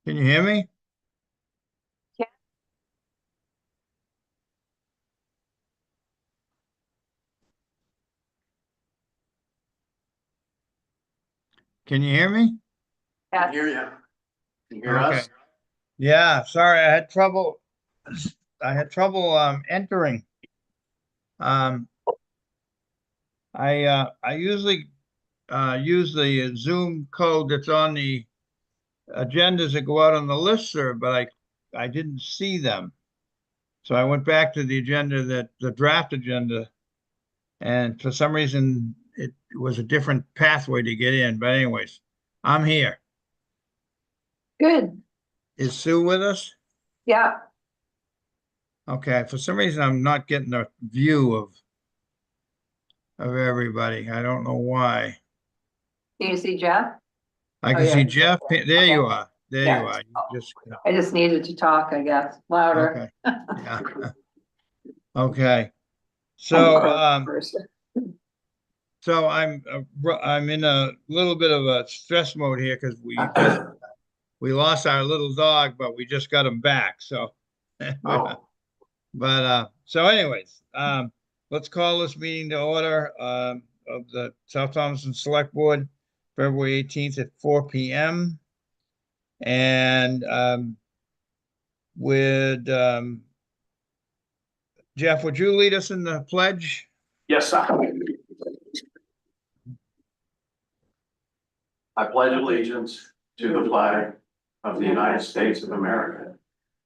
Can you hear me? Yeah. Can you hear me? Yes. Hear you. Can you hear Okay. us? Yeah, sorry, I had trouble entering. Um I usually use the Zoom code that's on the agendas that go out on the listserv, but I didn't see them. So I went back to the agenda that the draft agenda, and for some reason it was a different pathway to get in. But anyways, I'm here. Good. Is Sue with us? Yeah. Okay, for some reason I'm not getting a view of everybody. I don't know why. Can you see Jeff? I Oh, can yeah. see Jeff. There Okay. you are. There you Yeah. are. You Oh, just I just needed to talk, I guess, louder. okay. Yeah. Okay. I'm a So crow person. I'm in a little bit of a stress mode here because we lost our little dog, but we just got him back. So Oh, so anyways, let's call this meeting to order of the South Thompson Select Board, February 18th at 4 p.m. And would Jeff, would you lead us in the pledge? yes, I pledge allegiance to the flag of the United States of America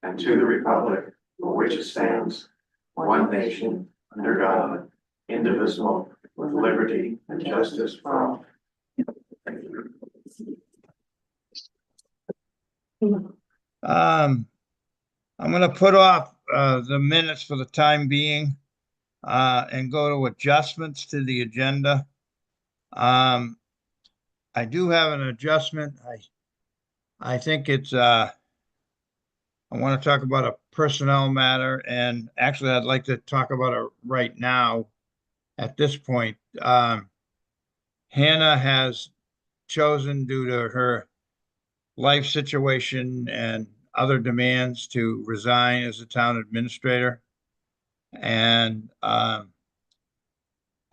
and to the republic for which it stands, one nation, under God, indivisible, with liberty and justice for all. Um, I'm going to put off the minutes for the time being and go to adjustments to the agenda. Um, I do have an adjustment. I think I want to talk about a personnel matter, and actually, I'd like to talk about it right now at this point. Hannah has chosen, due to her life situation and other demands, to resign as a town administrator. And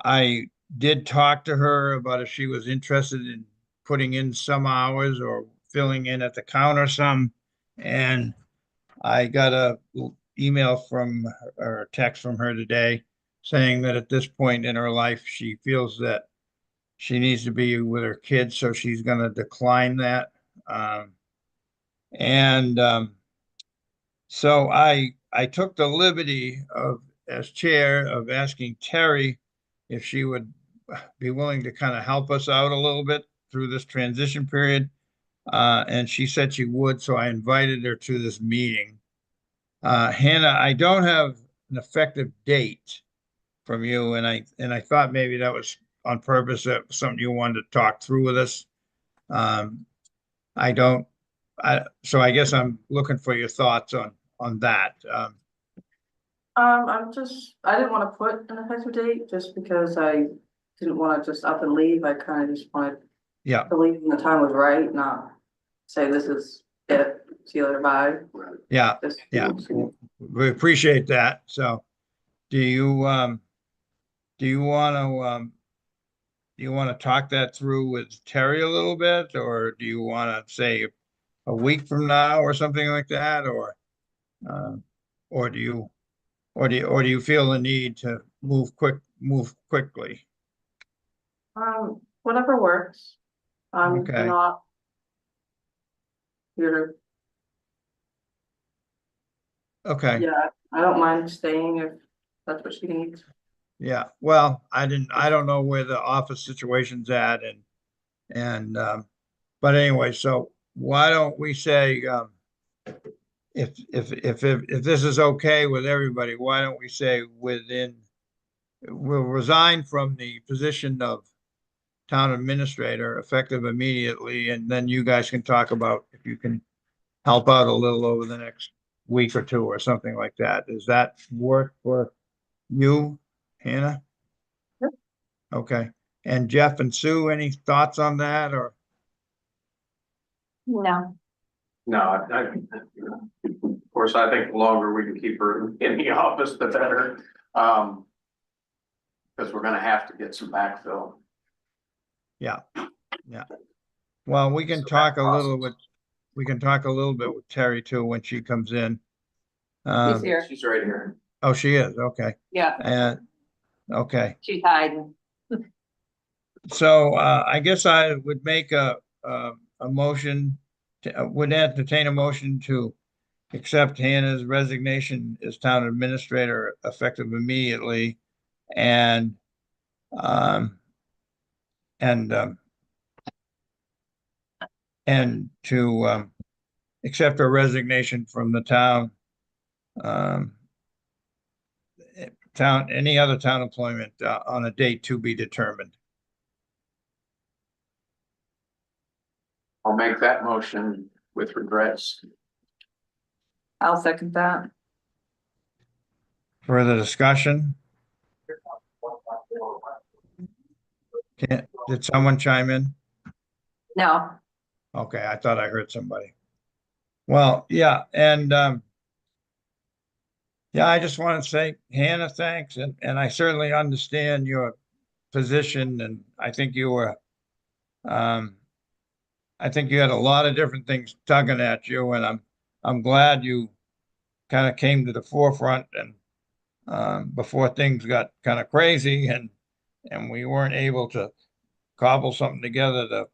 I did talk to her about if she was interested in putting in some hours or filling in at the counter some. And I got a email from or a text from her today saying that at this point in her life, she feels that she needs to be with her kids, so she's going to decline that. Um, and So I took the liberty of, as chair, of asking Terry if she would be willing to kind of help us out a little bit through this transition period. And she said she would, so I invited her to this meeting. Hannah, I don't have an effective date from you, and I thought maybe that was on purpose, that was something you wanted to talk through with us. Um, I don't, so I guess I'm looking for your thoughts on that. I didn't want to put an effective date just because I didn't want to just up and leave. I kind of just wanted Yeah, to leave when the time was right, not say this is it, see you later, bye. yeah, Just, yeah. We appreciate that. So do you do you want to talk that through with Terry a little bit, or do you want to say a week from now or something like that, uh, or do you or do you feel the need to move quickly? whatever works. I'm Okay. not here Okay. yeah, I don't mind staying if that's what she needs. Yeah. Well, I don't know where the office situation's at, and but anyway, so why don't we say, if this is okay with everybody, why don't we say we'll resign from the position of town administrator effective immediately, and then you guys can talk about if you can help out a little over the next week or two or something like that. Does that work for you, Hannah? Yep. Okay. And Jeff and Sue, any thoughts on that, or? No. No, of course, I think the longer we can keep her in the office, the better. Because we're gonna have to get some backfill. Yeah. Well, we can So talk that a little process. bit, we can talk a little bit with Terry too when she comes in. He's here. She's right here. Oh, she is, okay. Yeah, And, okay, she's hiding. so, I guess I would make a motion, would entertain a motion to accept Hannah's resignation as town administrator effective immediately and, um, and, and to, accept her resignation from the town, um, any other town employment, on a date to be determined. I'll make that motion with regrets. I'll second that. Further discussion? Did someone chime in? No, Okay, I thought I heard somebody. Well, yeah, and yeah, I just want to say, Hannah, thanks, and I certainly understand your position, and um, I think you had a lot of different things tugging at you, and I'm glad you kind of came to the forefront and before things got kind of crazy and we weren't able to cobble something together to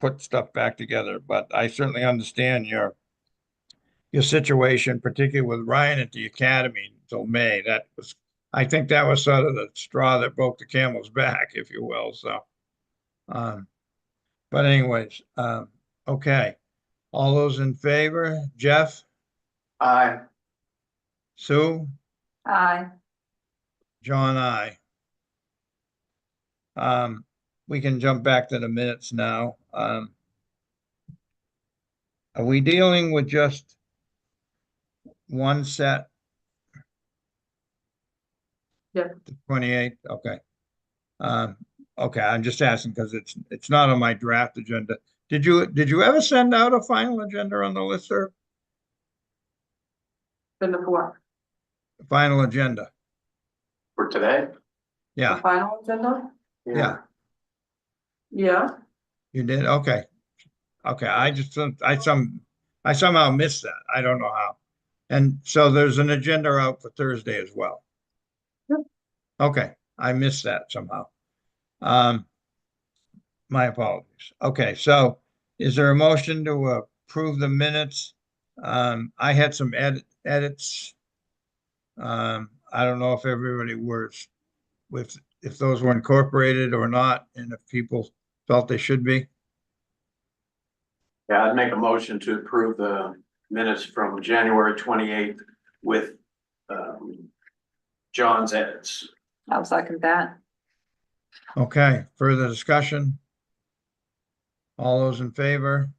put stuff back together. But I certainly understand your situation, particularly with Ryan at the academy until May. I think that was sort of the straw that broke the camel's back, if you will. So, um, but anyways, okay. All those in favor, Jeff, Aye. Sue, aye. John, I. We can jump back to the minutes now. Are we dealing with just one set? Yeah. The 28th, okay. Okay, I'm just asking because it's not on my draft agenda. Did you ever send out a final agenda on the listserv? Been before. Final agenda, For today? The yeah, final agenda? yeah, Yeah, you did, okay. Okay, I somehow missed that. I don't know how. And so there's an agenda out for Thursday as well. Yep. Okay, I missed that somehow. Um, my apologies. Okay, so is there a motion to approve the minutes? I had some edits. I don't know if everybody was if those were incorporated or not, and if people felt they should be. Yeah, I'd make a motion to approve the minutes from January 28th with John's edits. I'll second that. Okay, further discussion? All those in favor?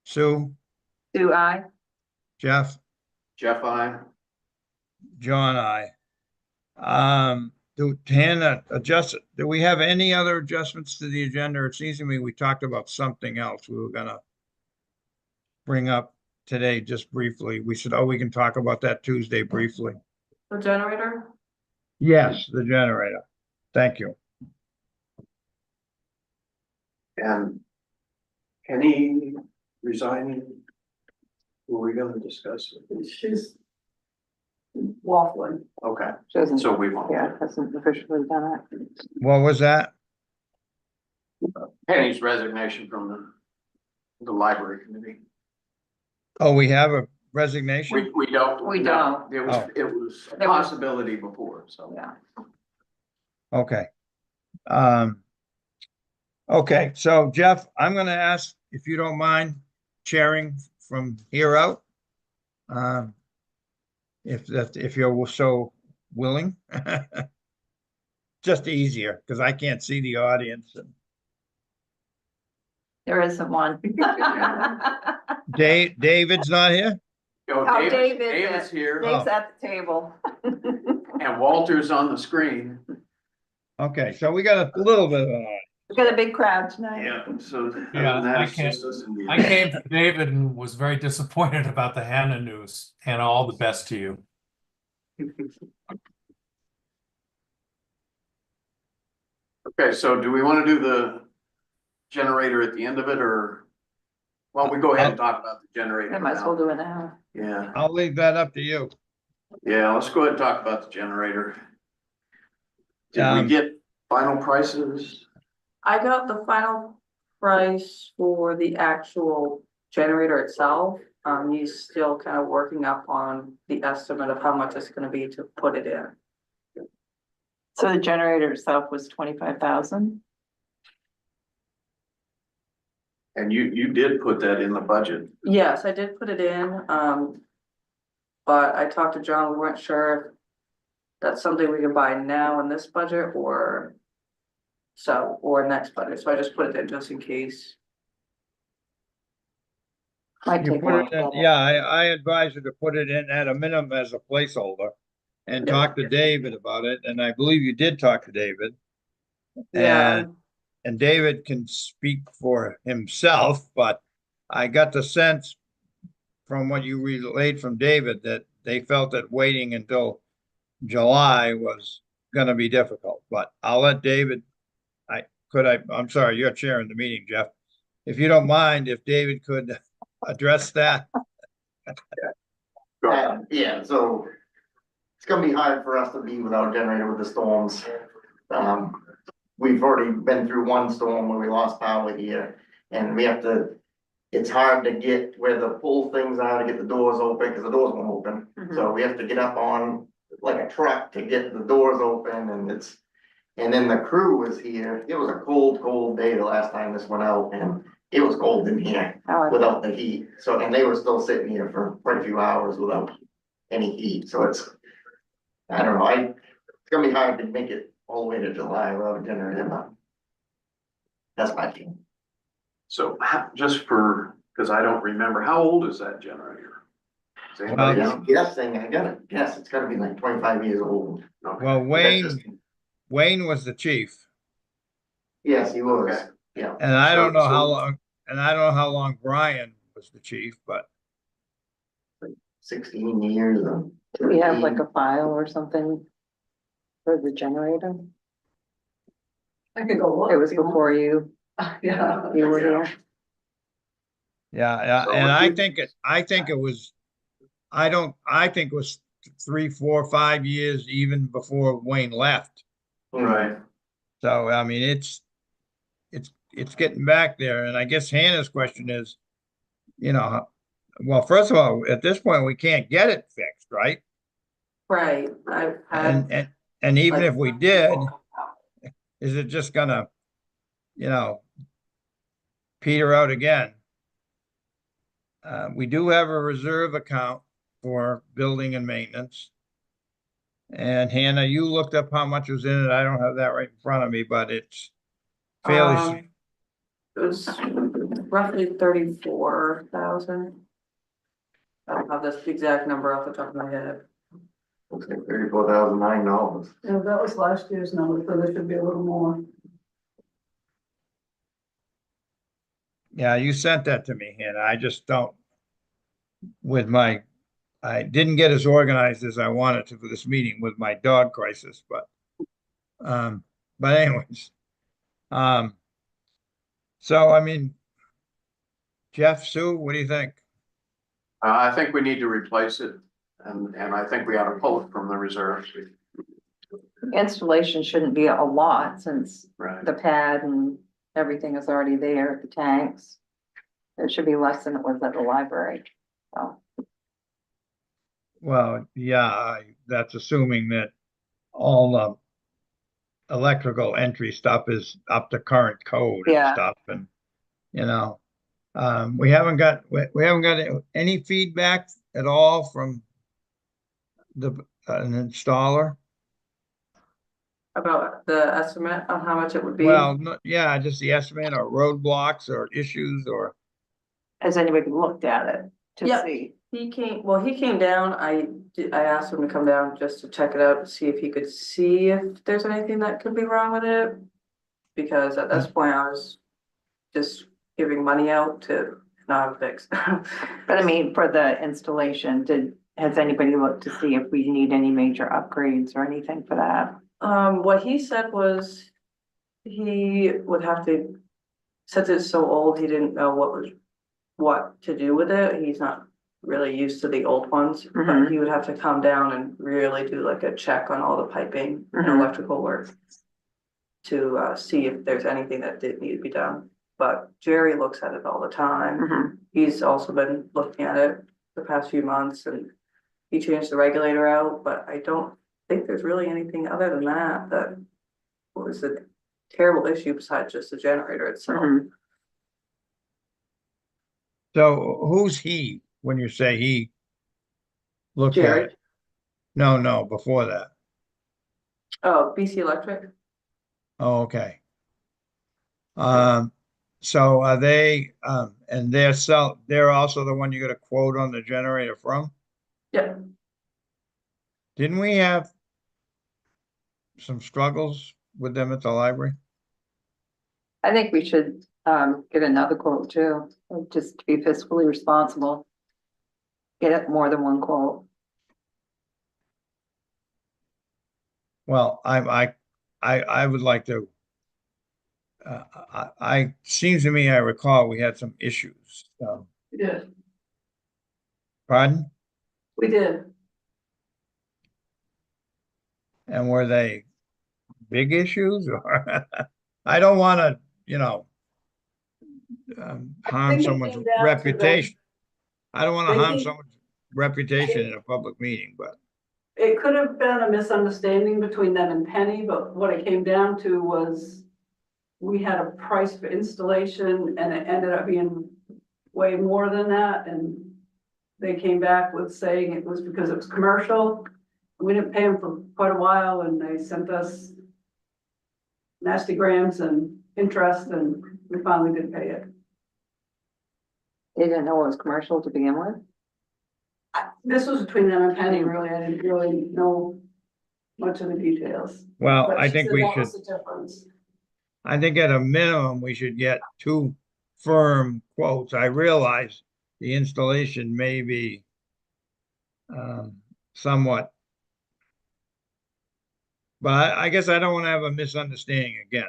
Sue, Do I? Jeff, Jeff, aye. John, I. Hannah adjust it. Do we have any other adjustments to the agenda? It seems to me we talked about something else we were gonna bring up today just briefly. We said, oh, we can talk about that Tuesday briefly. The generator? Yes, the generator. Thank you. And Penny resigning. Were we gonna discuss it? She's waffling. Okay, She hasn't, so we won't. hasn't officially done it. What was that? Penny's resignation from the library committee. Oh, we have a resignation? We don't. We no, don't. It was, Oh. it was a There was- possibility before, so. Yeah. Okay. Okay, so Jeff, I'm gonna ask if you don't mind chairing from here out. If you're so willing. Just easier, because I can't see the audience. There isn't one. David's not here? Yo, Oh, David's here, Dave's at the table. and Walter's on the screen. Okay, so we got a little bit of an audience. We got a big crowd tonight. Yeah, so. other Yeah, than that, I it's can't- just us and you. I came to David and was very disappointed about the Hannah news. Hannah, all the best to you. Okay, so do we want to do the generator at the end of it, or? Well, we go ahead and talk about the generator I might as well now. do it now. Yeah, I'll leave that up to you. yeah, let's go ahead and talk about the generator. Did we Um, get final prices? I got the final price for the actual generator itself. He's still kind of working up on the estimate of how much it's gonna be to put it in. So the generator itself was 25,000? And you did put that in the budget. Yes, I did put it in, but I talked to John, we weren't sure if that's something we can buy now in this budget or next budget, so I just put it in just in case. Might You take a put while. it in, yeah, I advise you to put it in at a minimum as a placeholder. And Yeah. talk to David about it, and I believe you did talk to David. Yeah, And David can speak for himself, but I got the sense from what you relayed from David that they felt that waiting until July was gonna be difficult, but I'll let David. I'm sorry, you're chairing the meeting, Jeff. If you don't mind, if David could address that. Go ahead. Yeah, so it's gonna be hard for us to be without a generator with the storms. We've already been through one storm where we lost power here, and we have to, it's hard to get where the pull things are to get the doors open, because the doors won't open. So we have to get up on like a truck to get the doors open, and then the crew was here. It was a cold day the last time this went out, and it was cold in here without the heat. So, and they were still sitting here for quite a few hours without any heat, so I don't know, it's gonna be hard to make it all the way to July without a generator, but that's my feeling. So just for, because I don't remember, how old is that generator? Does anybody Well, know? Guessing, I gotta guess, it's gotta be like 25 years old. Okay. Well, But that's just- Wayne was the chief, Yes, he was, Okay. yeah. and I don't know how So- long, and I don't know how long Brian was the chief, but 16 years and. Do we have like a file or something for the generator? I could go look. It was before you Yeah. were Yeah. here. yeah, So and if I we- think it was, I think it was 3, 4, 5 years even before Wayne left. Right, So, I mean, it's getting back there, and I guess Hannah's question is, well, first of all, at this point, we can't get it fixed, right? Right, I've had. And even like, if we did, is it just gonna, you know, peter out again? We do have a reserve account for building and maintenance. And Hannah, you looked up how much was in it. I don't have that right in front of me, but it's fairly, It was roughly 34,000. I don't have this exact number off the top of my head. Looks like $34,009. Yeah, that was last year's number, so there should be a little more. yeah, you sent that to me, Hannah. I just don't, I didn't get as organized as I wanted to for this meeting with my dog crisis, but anyways. So I mean, Jeff, Sue, what do you think? I think we need to replace it, and I think we ought to pull it from the reserves. Installation shouldn't be a lot since Right, the pad and everything is already there, the tanks. It should be less than it was at the library, so. Well, yeah, that's assuming that all the electrical entry stuff is up to current code and Yeah. stuff, and we haven't got any feedback at all from an installer. About the estimate on how much it would be. Well, yeah, just the estimate or roadblocks or issues or, Has anybody looked at it to Yeah. see? He came down, I asked him to come down just to check it out, to see if he could see if there's anything that could be wrong with it. because at this point I was just giving money out to not have fixed. But I mean, for the installation, has anybody looked to see if we need any major upgrades or anything for that? What he said was he would have to, since it's so old, he didn't know what to do with it. He's not really used to the old ones, but Mhm. he would have to come down and really do like a check on all the piping and Mhm. electrical work to see if there's anything that did need to be done. But Jerry looks at it all the time. Mhm. He's also been looking at it the past few months, and he changed the regulator out, but I don't think there's really anything other than that was a terrible issue besides just the generator itself. Mhm. So who's he, when you say he looked at Jerry, it? No, before that. oh, BC Electric, Oh, okay. So are they, and they're also the one you got a quote on the generator from? yeah, Didn't we have some struggles with them at the library? I think we should, get another quote too, just to be fiscally responsible. Get it more than one quote. Well, I would like to. Seems to me I recall we had some issues. We did, Pardon? we did. And were they big issues or? I don't want to, harm think it someone's came down to the- reputation. I don't want to They harm came- someone's reputation in a public meeting, but It could have been a misunderstanding between them and Penny, but what it came down to was we had a price for installation and it ended up being way more than that, and they came back with saying it was because it was commercial. We didn't pay them for quite a while, and they sent us nasty grams and interest, and we finally did pay it. They didn't know it was commercial to begin with. This was between them and Penny, really. I didn't really know much of the details. well, But I she think said we that should, was the difference. I think at a minimum, we should get two firm quotes. I realize the installation may be somewhat, but I guess I don't want to have a misunderstanding again.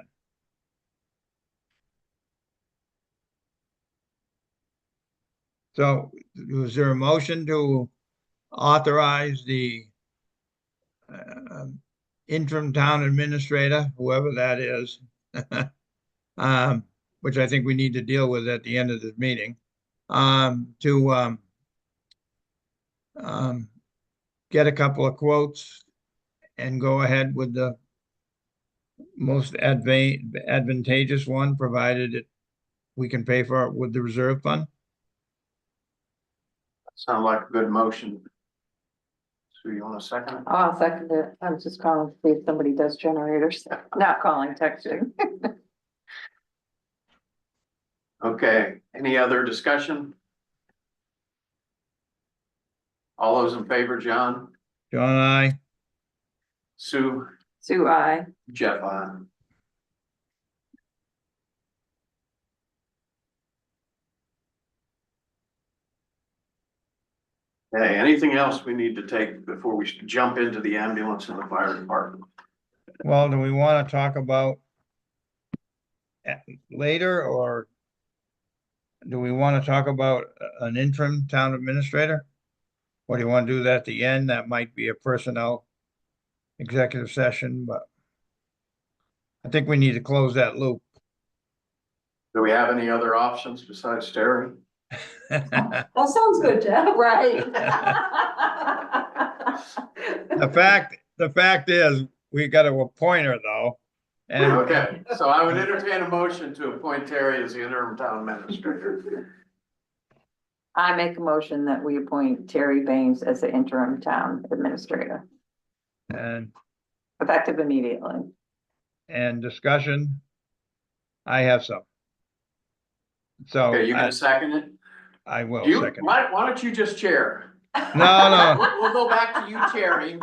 So was there a motion to authorize the interim town administrator, whoever that is, which I think we need to deal with at the end of this meeting, to get a couple of quotes and go ahead with the most advantageous one, provided it we can pay for it with the reserve fund. Sound like a good motion. So you want a second? I'll second it. I was just calling to see if somebody does generators, not calling, texting. Okay, any other discussion? All those in favor, John, John and I, Sue, Sue, I. Jeff, Hey, anything else we need to take before we jump into the ambulance and the fire department? well, do we want to talk about later, or do we want to talk about an interim town administrator? Or do you want to do that at the end? That might be a personnel executive session, but I think we need to close that loop. Do we have any other options besides Terry? That sounds good, Jeff. Right. The fact is, we got to appoint her though. And Okay, so I would entertain a motion to appoint Terry as the interim town administrator. I make a motion that we appoint Terry Baines as the interim town administrator, and effective immediately. discussion. I have some. So Okay, you gonna second it? I will Do you, second. why don't you just chair? No, We'll go back to you chairing.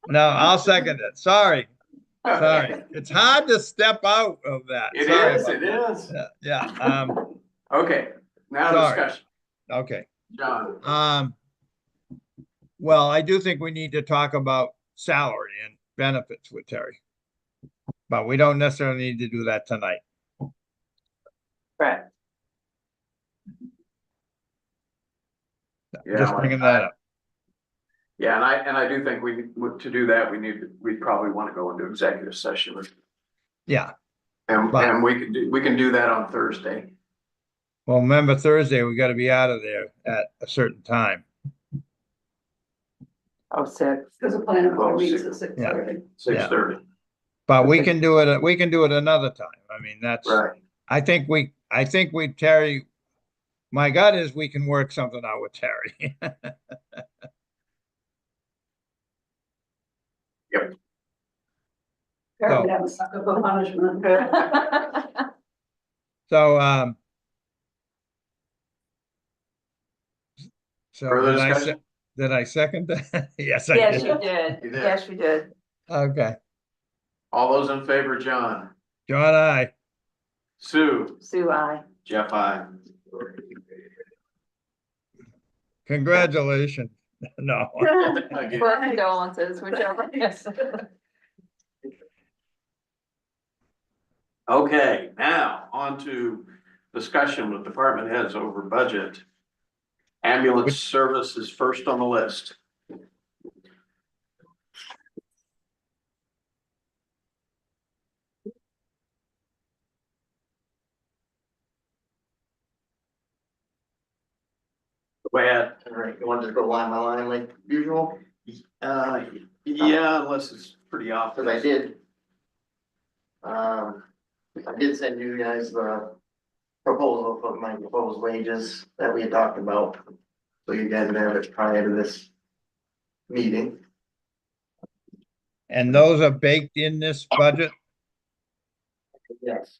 no, I'll second it. Sorry. Sorry, it's hard to step out of that. It Sorry is, about it that. is. Yeah, Okay, now Sorry. discussion, okay. John. Well, I do think we need to talk about salary and benefits with Terry. But we don't necessarily need to do that tonight. Right. Yeah, Just bringing that up. Yeah, and I do think to do that, we probably want to go into executive session. Yeah. And, But- and we can do that on Thursday. Well, remember Thursday, we got to be out of there at a certain time. Oh, 6. Because the planning board Oh, meets six. at 6:30. 6:30, But we can do it, we can do it another time. I mean, that's, right? I think we, Terry, my gut is we can work something out with Terry. Apparently I'm a sucker for punishment. So, so Further did I, discussion? did I second that? Yes, I Yes, did. you did. You did. Yes, you did. Okay. All those in favor, John, John, I. Sue, Sue, I. Jeff, I. Congratulations. No. For condolences, whichever. Yes. Okay, now on to discussion with department heads over budget. Ambulance service is first on the list. Go ahead. All right, you want to just go line by line like usual? Yeah, unless it's pretty Cause often. I did. I did send you guys the proposal for my proposed wages that we had talked about. So you guys have it prior to this meeting. And those are baked in this budget? Yes.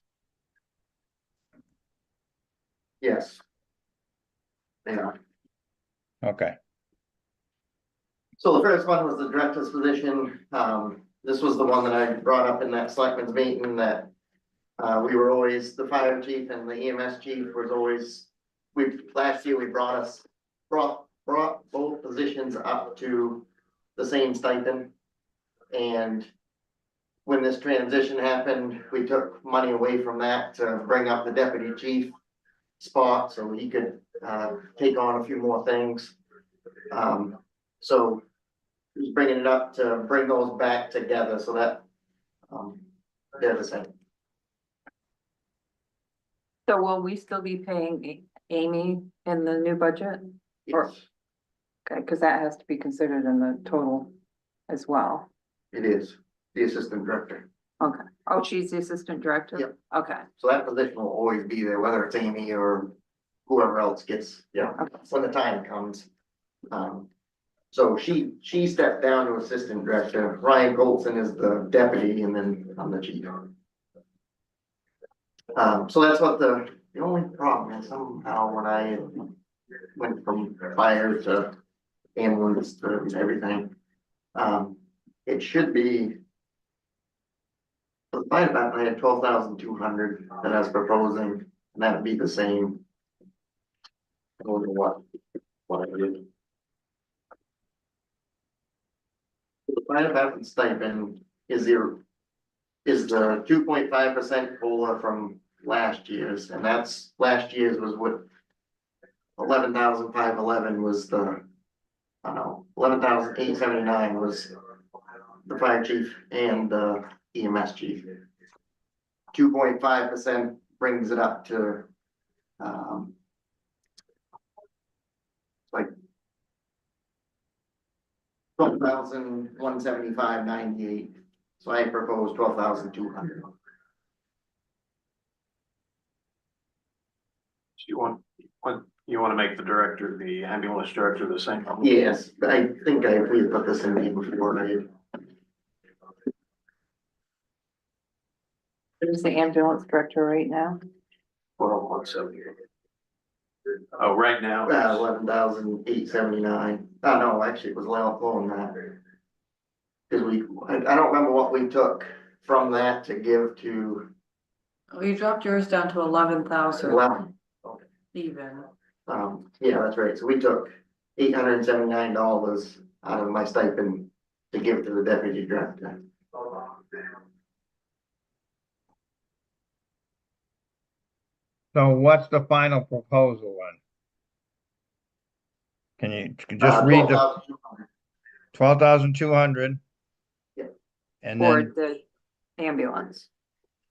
Yes. They are. Okay. So the first one was the director's position. This was the one that I brought up in that selectmen's meeting that we were always, the fire chief and the EMS chief was always, last year we brought both positions up to the same stipend. And when this transition happened, we took money away from that to bring up the deputy chief spot so he could take on a few more things. So he's bringing it up to bring those back together so that they're the same. So will we still be paying Amy in the new budget? Or- Yes, Okay, because that has to be considered in the total as well. it is the assistant director. Okay. Oh, she's the assistant director? Yep. Okay. So that position will always be there, whether it's Amy or whoever else gets, Okay. when the time comes. So she stepped down to assistant director. Ryan Goldson is the deputy and then I'm the chief. So that's what the only problem is somehow when I went from fire to ambulance to everything. It should be. For the fire department, I had 12,200 that I was proposing, and that'd be the same. I don't know what I did. The fire department stipend is the 2.5% COLA from last year's, and that's, last year's was what 11,511 was the, I don't know, 11,879 was the fire chief and the EMS chief. 2.5% brings it up to, like 12,175.98. So I propose 12,200. You want to make the director, the ambulance director, the same? Yes, I think we put this in the before, right? Who's the ambulance director right now? 12,178. Oh, right now. 11,879. Oh, no, actually it was lower than that. Cause I don't remember what we took from that to give to Oh, you dropped yours down to 11,000 11. even. Yeah, that's right. So we took $879 out of my stipend to give to the deputy director. So what's the final proposal one? Can you just read the 12,200. 12,200? Yep. And For then, the ambulance.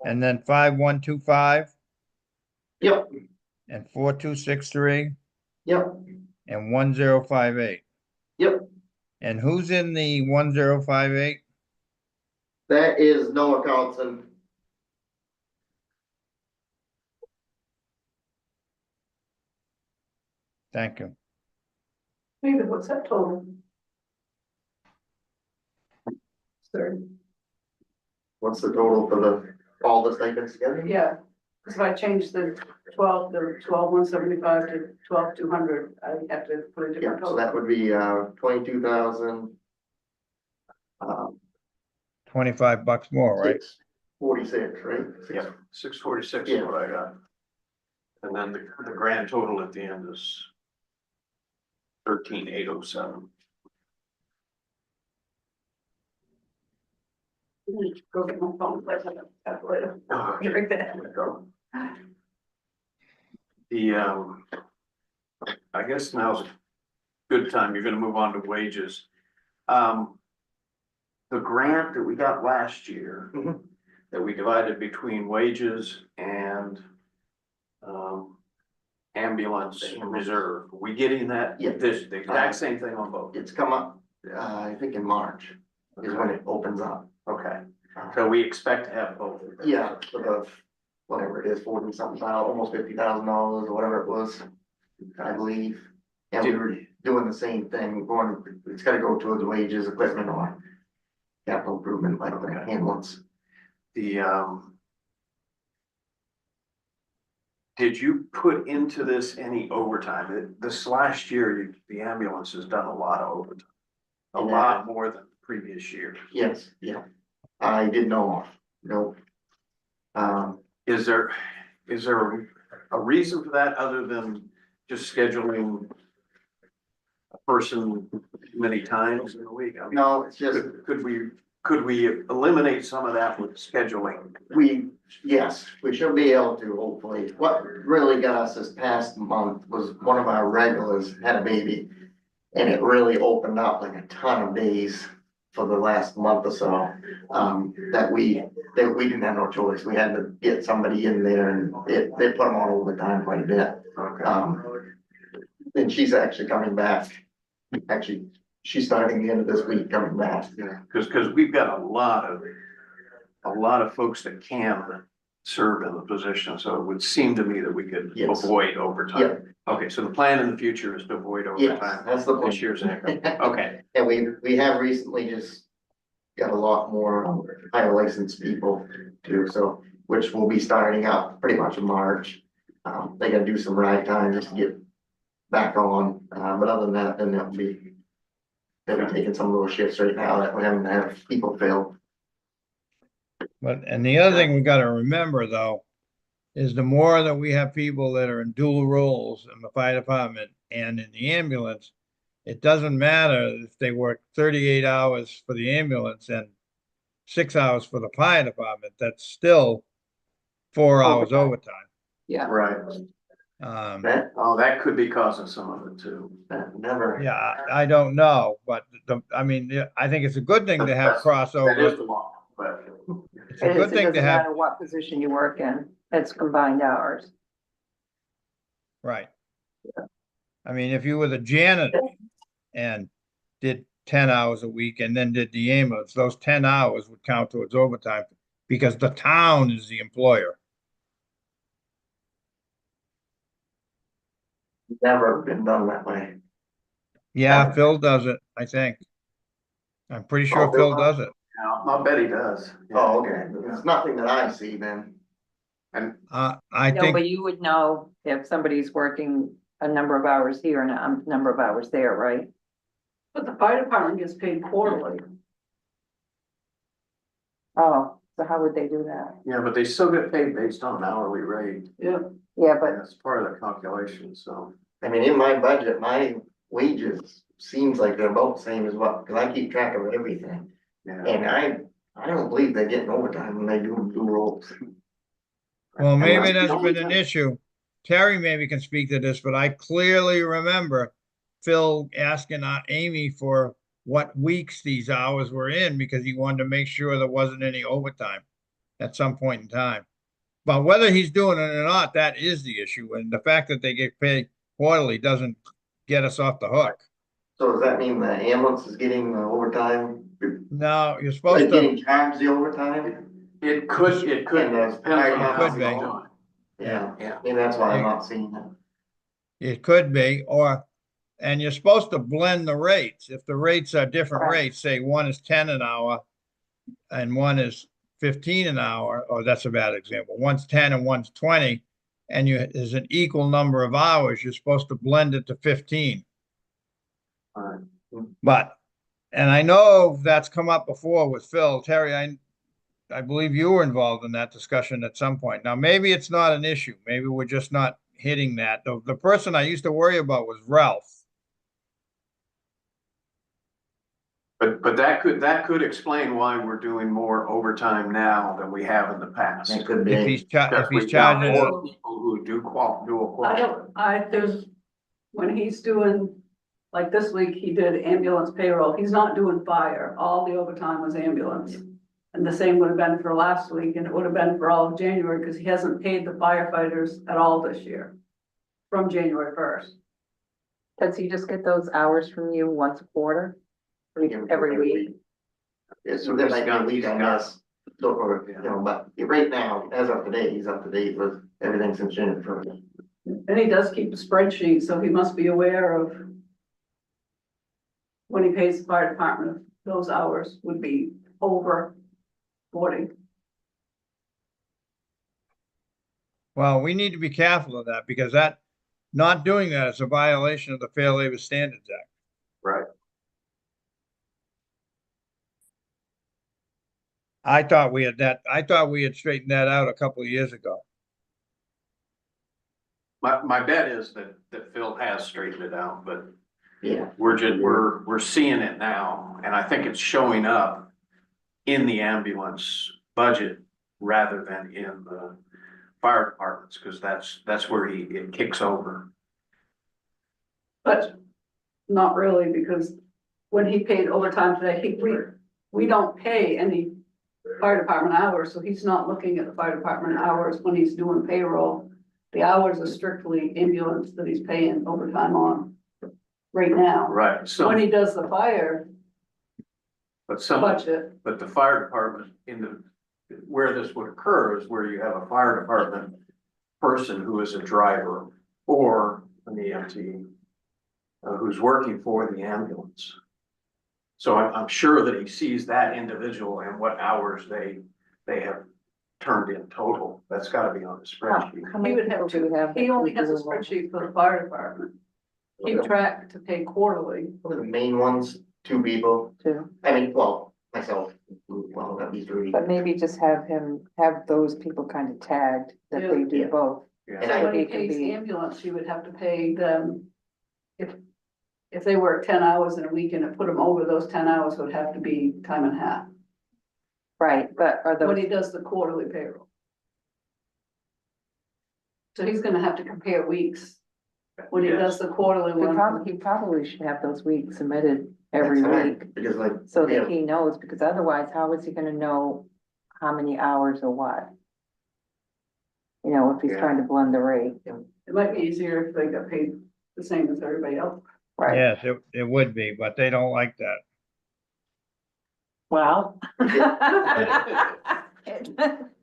5125 Yep, and 4263 yep, and 1058. yep. And who's in the 1058? That is Noah Carlson. Thank you. David, what's that total? Thirty. What's the total for all the stipends together? Yeah, because if I change the 12,175 to 12,200, I have to put a Yeah, different so total. that would be 22,000. 25 bucks more, right? 646, right? Yeah, 646 Yeah. is what I got. And then the grand total at the end is 13,807. Go get my phone, play with it, calculator. Drink that. The, I guess now's a good time, you're gonna move on to wages. The grant that we got last year, Mhm. that we divided between wages and ambulance and reserve, are we getting that? Yeah. This, the exact same thing on both? It's come up, I think in March is when it opens up. Okay, so we expect to have both. of those. Yeah, for the, whatever it is, 40 something thousand, almost $50,000 or whatever it was, I believe. And we were doing the same thing, it's gotta go towards wages, equipment, or capital improvement, like the Okay. ambulance. The, did you put into this any overtime? This last year, the ambulance has done a lot of overtime. A Yeah. lot more than previous years. Yes, yeah, I did know, no. Is there a reason for that other than just scheduling a person many times in a week? I mean, No, it's just, could we eliminate some of that with scheduling? yes, we should be able to, hopefully. What really got us this past month was one of our regulars had a baby. And it really opened up like a ton of days for the last month or so, that we didn't have no choice. We had to get somebody in there, and they put them on overtime quite a bit. Okay. And she's actually coming back. Actually, she's starting the end of this week coming back. Yeah, because we've got a lot of folks that can serve in the position, so it would seem to me that we could Yes. avoid overtime. Yeah. Okay, so the plan in the future is to avoid Yes, overtime. that's the This year's income. Okay, And we have recently just got a lot more higher licensed people too, so, which will be starting out pretty much in March. They gotta do some ride time just to get back on, but other than that, then they'll be taking some of those shifts right now that we're having to have people fill. And the other thing we gotta remember though, is the more that we have people that are in dual roles in the fire department and in the ambulance, it doesn't matter if they work 38 hours for the ambulance and 6 hours for the fire department, that's still 4 hours overtime. Yeah, right. That That could be causing some of it too. never. Yeah, I don't know, but I mean, yeah, I think it's a good thing to have That is crossover. the law, but It's a it good is, it thing to doesn't have, matter what position you work in, it's combined hours. right. I mean, if you were the janitor and did 10 hours a week and then did the ambulance, those 10 hours would count towards overtime because the town is the employer. Never been done that way. Yeah, Phil does it, I think. I'm pretty sure Oh, Phil Phil does it. I'll bet he does. Oh, okay, there's nothing that I see then. And I No, think, but you would know if somebody's working a number of hours here and a number of hours there, right? But the fire department gets paid quarterly. Oh, So how would they do that? Yeah, but they still get paid based on hourly rate. Yeah, Yeah, but That's part of the calculation, so. I mean, in my budget, my wages seems like they're about the same as what, cause I keep track of everything. Yeah. And I don't believe they're getting overtime when they do roles. Well, maybe And that's the been only an time- issue. Terry maybe can speak to this, but I clearly remember Phil asking Amy for what weeks these hours were in because he wanted to make sure there wasn't any overtime at some point in time. But whether he's doing it or not, that is the issue. And the fact that they get paid quarterly doesn't get us off the hook. So does that mean the ambulance is getting the overtime? No, you're Like supposed to, getting charged the overtime? It could, And the depends fire on how department- it's Could be. going. Yeah, Yeah. maybe that's why I'm not seeing it. it could be, and you're supposed to blend the rates. If the rates are different Right. rates, say one is 10 an hour and one is 15 an hour, or that's a bad example. One's 10 and one's 20, and there's an equal number of hours, you're supposed to blend it to 15. Alright. But, and I know that's come up before with Phil. Terry, I believe you were involved in that discussion at some point. Now, maybe it's not an issue. Maybe we're just not hitting that. The person I used to worry about was Ralph. But that could explain why we're doing more overtime now than we have in the past. It could If be. he's Because if he's we've got charging, more people who do dual I qual. there's, when he's doing, like this week, he did ambulance payroll, he's not doing fire, all the overtime was ambulance. And the same would have been for last week, and it would have been for all of January, because he hasn't paid the firefighters at all this year. From January first. does he just get those hours from you once a quarter? Every week? It's So there he's might be a got- week he's on got- this, so, or, you know, but right now, as of today, he's up to date with everything since January first. And he does keep a spreadsheet, so he must be aware of. When he pays the fire department, those hours would be over 40. well, we need to be careful of that because not doing that is a violation of the Fair Labor Standards Act. Right. I thought we had straightened that out a couple of years ago. My bet is that Phil has straightened it out, but Yeah, we're seeing it now, and I think it's showing up in the ambulance budget rather than in the fire departments, because that's where it kicks over. But not really, because when he paid overtime today, we don't pay any fire department hours, so he's not looking at the fire department hours when he's doing payroll. The hours are strictly ambulance that he's paying overtime on right now. Right, so, When he does the fire but the fire department where this would occur is where you have a fire department person who is a driver or an EMT who's working for the ambulance. So I'm sure that he sees that individual and what hours they have turned in total. That's gotta be on the spreadsheet. How He many would have people do we have? he that only do has a the- spreadsheet for the fire department. Keep track to pay quarterly. one of the main ones, 2 people, Too, I mean, well, myself, well, that'd be 3. but maybe just have those people kind of tagged that they do Yeah. both. Yeah. And So I when he think it'd pays be- ambulance, you would have to pay them. If they work 10 hours in a week and it put them over, those 10 hours would have to be time and a half, Right, but are when those, he does the quarterly payroll. So he's gonna have to compare weeks, when he does the quarterly one. he probably should have those weeks submitted every That's fine, week. because like, So yeah. that he knows, because otherwise, how is he gonna know how many hours or what? You know, if he's Yeah. trying to blend the rate, It might be easier if they got paid the same as everybody else. right? Yes, it would be, but they don't like that. Well.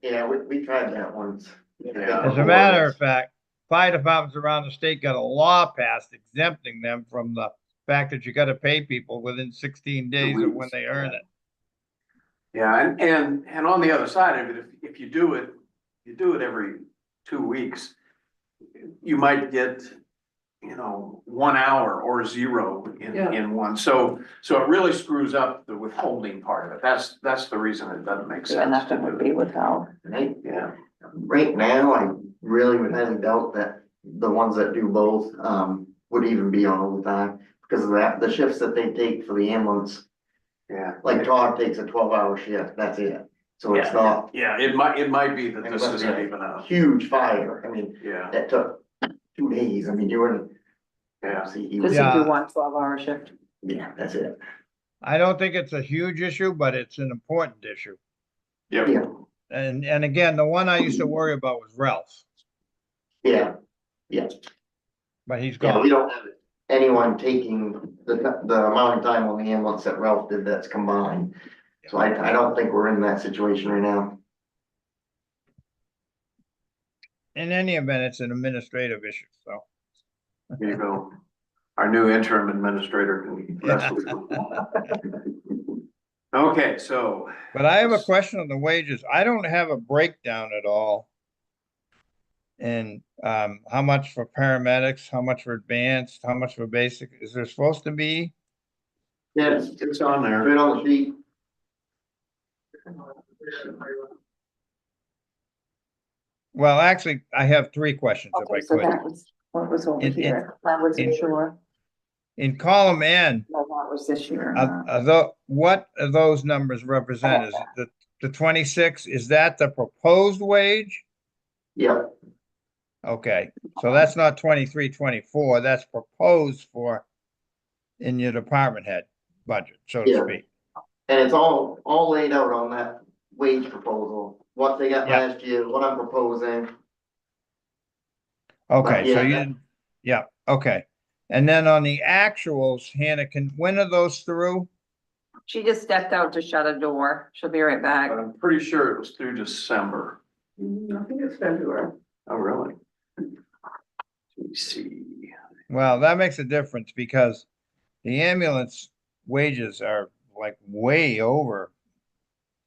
Yeah, we tried that once. Yeah. As a matter of fact, fire departments around the state got a law passed exempting them from the fact that you gotta pay people within 16 days of when weeks, they earn it. Yeah, and on the other side of it, if you do it every 2 weeks, you might get you know, 1 hour or 0 Yeah. in one. So it really screws up the withholding part of it. That's the reason it doesn't make Yeah, sense to nothing would do be it. withheld. Right, Yeah, right now, I really would highly doubt that the ones that do both, would even be on overtime. Because of that, the shifts that they take for the ambulance, yeah. like Todd takes a 12-hour shift, that's it. So it's not Yeah, it might be that this Unless isn't they- even a, huge fire, I mean, yeah, that took 2 days, I mean, you wouldn't. yeah. See, he Just was, to Yeah. do one 12-hour shift. yeah, that's it, I don't think it's a huge issue, but it's an important issue. Yep. yeah, And again, the one I used to worry about was Ralph, yeah, yeah. but he's Yeah, we gone. don't have anyone taking the amount of time on the ambulance that Ralph did that's combined. So I don't think we're in that situation right now. In any event, it's an administrative issue, so. Here you go. Our new interim administrator can wrestle with it. Okay, so. But I have a question on the wages. I don't have a breakdown at all. And how much for paramedics, how much for advanced, how much for basic? Is there supposed to be? Yeah, It's on there. right on the sheet. Well, actually, I have 3 questions if Okay, I so could. that was what was over It- here. That wasn't it- sure. In column N, No, that was this year. or not. what are those numbers represent? Is it the 26, is that the proposed wage? Yep, Okay, so that's not 23, 24. That's proposed for in your department head budget, so to Yeah. speak. and it's all laid out on that wage proposal, what they got Yeah. last year, what I'm proposing. Okay, so yeah, you, yeah, okay. And then on the actuals, Hannah, when are those through? She just stepped out to shut a door. She'll be right back. But I'm pretty sure it was through December. I think it's February. Oh, really? Let me see. Well, that makes a difference because the ambulance wages are like way over.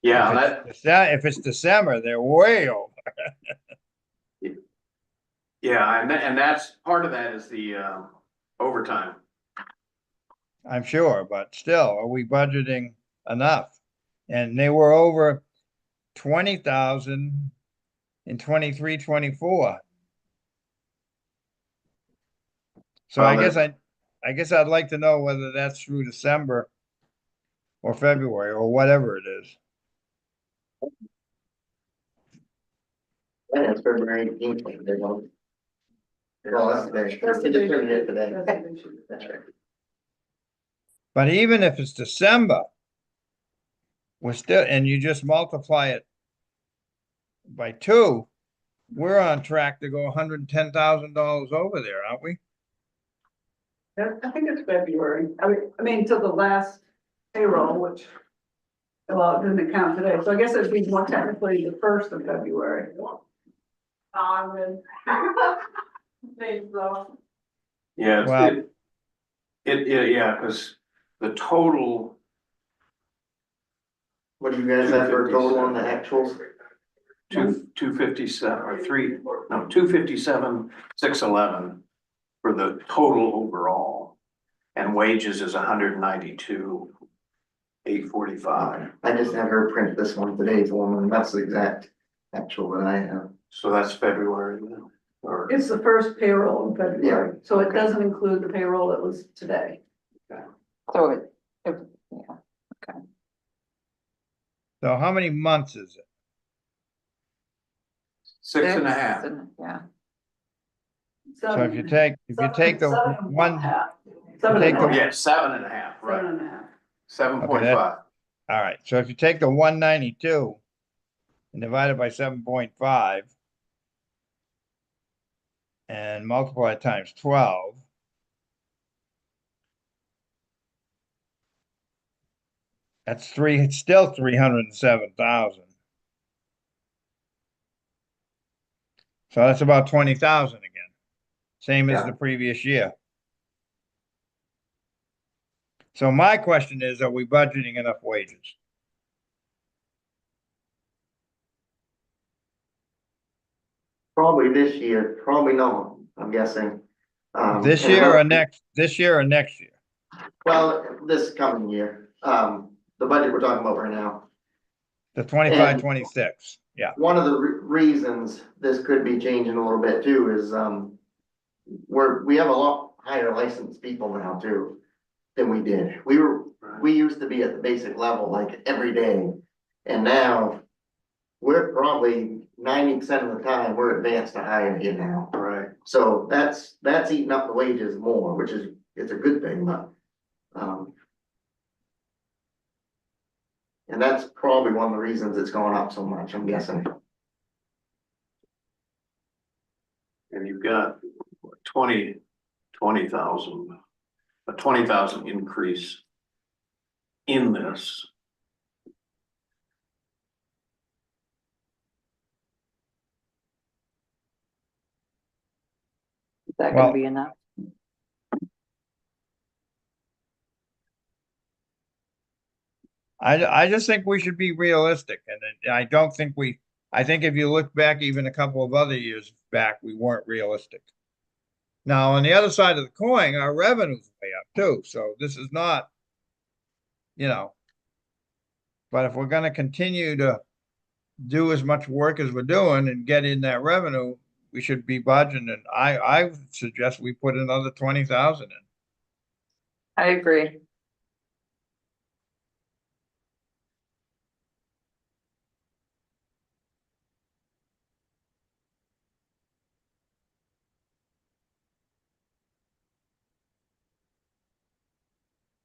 Yeah, If it's December, they're way over. yeah, and that's, part of that is the overtime. I'm sure, but still, are we budgeting enough? And they were over 20,000 in 23, 24. So Well, I guess I'd like to know whether that's through December or February or whatever it is. and it's February 18th. They're going. Well, that's today. That's They the just printed it big- today. that's the big issue. That's right. But even if it's December, we're still, and you just multiply it by 2, we're on track to go $110,000 over there, aren't we? I think it's February. I mean, till the last payroll, which, well, it didn't count today. So I guess it'd be more technically the 1st of February. Thanks, though. Yeah, Well- yeah, because the total, What do you guys have for a total on the actuals? 257 or 257, 611 for the total overall. And wages is 192, 845. I just had her print this one today for me, and that's the exact actual that I have. So that's February, or, It's the first payroll in February, so it doesn't include the payroll that was today. So yeah. So how many months is it? 6.5. Yeah. So if you take the one, take the- Yeah, 7.5, right, 7.5. 7.5. all right, so if you take the 192 and divide it by 7.5 and multiply it times 12, it's still 307,000. So that's about 20,000 again, same as Yeah. the previous year. So my question is, are we budgeting enough wages? Probably this year, probably not, I'm guessing. This and year or another- next, this year or next year? Well, this coming year, the budget we're talking about right now. The 25, And- 26, yeah. One of the reasons this could be changing a little bit too is, we have a lot higher licensed people now too than we did. We used to be at the basic level like every day. And now we're probably 90% of the time, we're advanced to higher here now. Right. So that's eating up the wages more, which is, it's a good thing, but, and that's probably one of the reasons it's going up so much, I'm guessing. And you've got 20,000, a 20,000 increase in this. Is that Well- gonna be enough? I just think we should be realistic, and I don't think I think if you look back even a couple of other years back, we weren't realistic. Now, on the other side of the coin, our revenue's way up too, so this is not, you know. But if we're gonna continue to do as much work as we're doing and get in that revenue, we should be budgeting, and I would suggest we put another 20,000 in. I agree.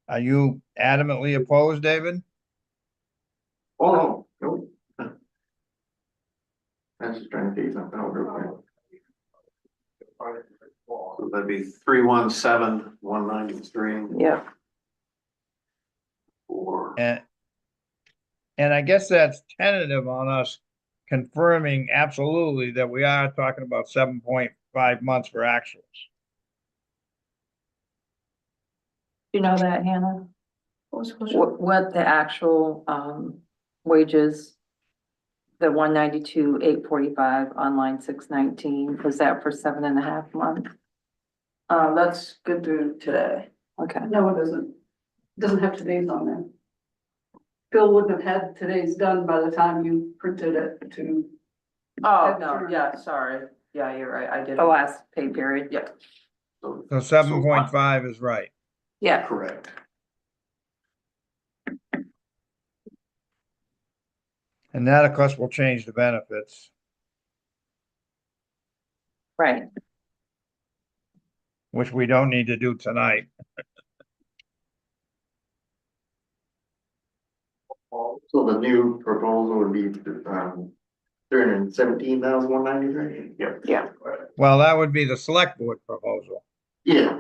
Are you adamantly opposed, David? Oh, no, no. I was just trying to figure something out real quick. So that'd be 317, 193 Yeah, for, And I guess that's tentative on us confirming absolutely that we are talking about 7.5 months for actuals. you know that, Hannah? What was the question? What the actual, wages? The 192, 845, online 619, was that for 7.5 months? That's good through today. Okay, No, it doesn't. Doesn't have today's on there. Bill wouldn't have had today's done by the time you printed it to, Oh, That's no, true. yeah, sorry. Yeah, you're right, I did. the last pay period. Yeah, so So 7.5 is right. Yeah, correct. And that, of course, will change the benefits, right. which we don't need to do tonight. So the new proposal would be, 317,193? Yep. Yeah. Well, that would be the select board proposal, Yeah,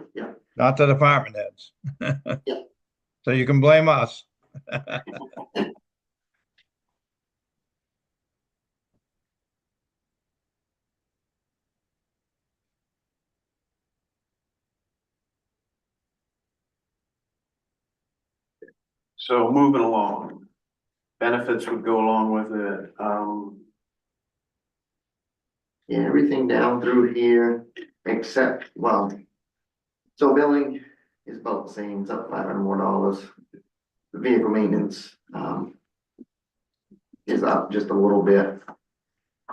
not the department heads. Yeah. So you can blame us. So moving along, benefits would go along with it. yeah, everything down through here, except, well, so billing is about the same, it's up $500 more. The vehicle maintenance, is up just a little bit.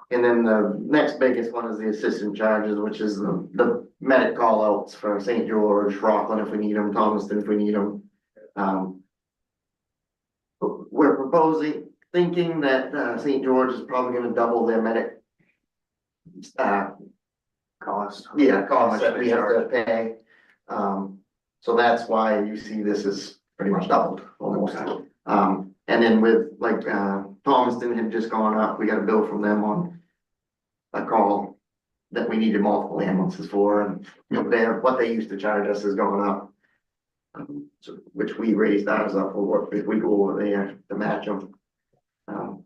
And then the next biggest one is the assistant charges, which is the medic call outs for St. George, Rockland if we need them, Thomaston if we need them. We're thinking that, St. George is probably gonna double their medic. Cost. Yeah, How costs much that they we have to charge. pay. So that's why you see this is pretty much doubled almost. And then with like, Thomaston had just gone up, we got a bill from them on a call that we needed multiple ambulances for, and you know, what they used to charge us is going up. So, which we raised ours up for what, if we go over there to match them.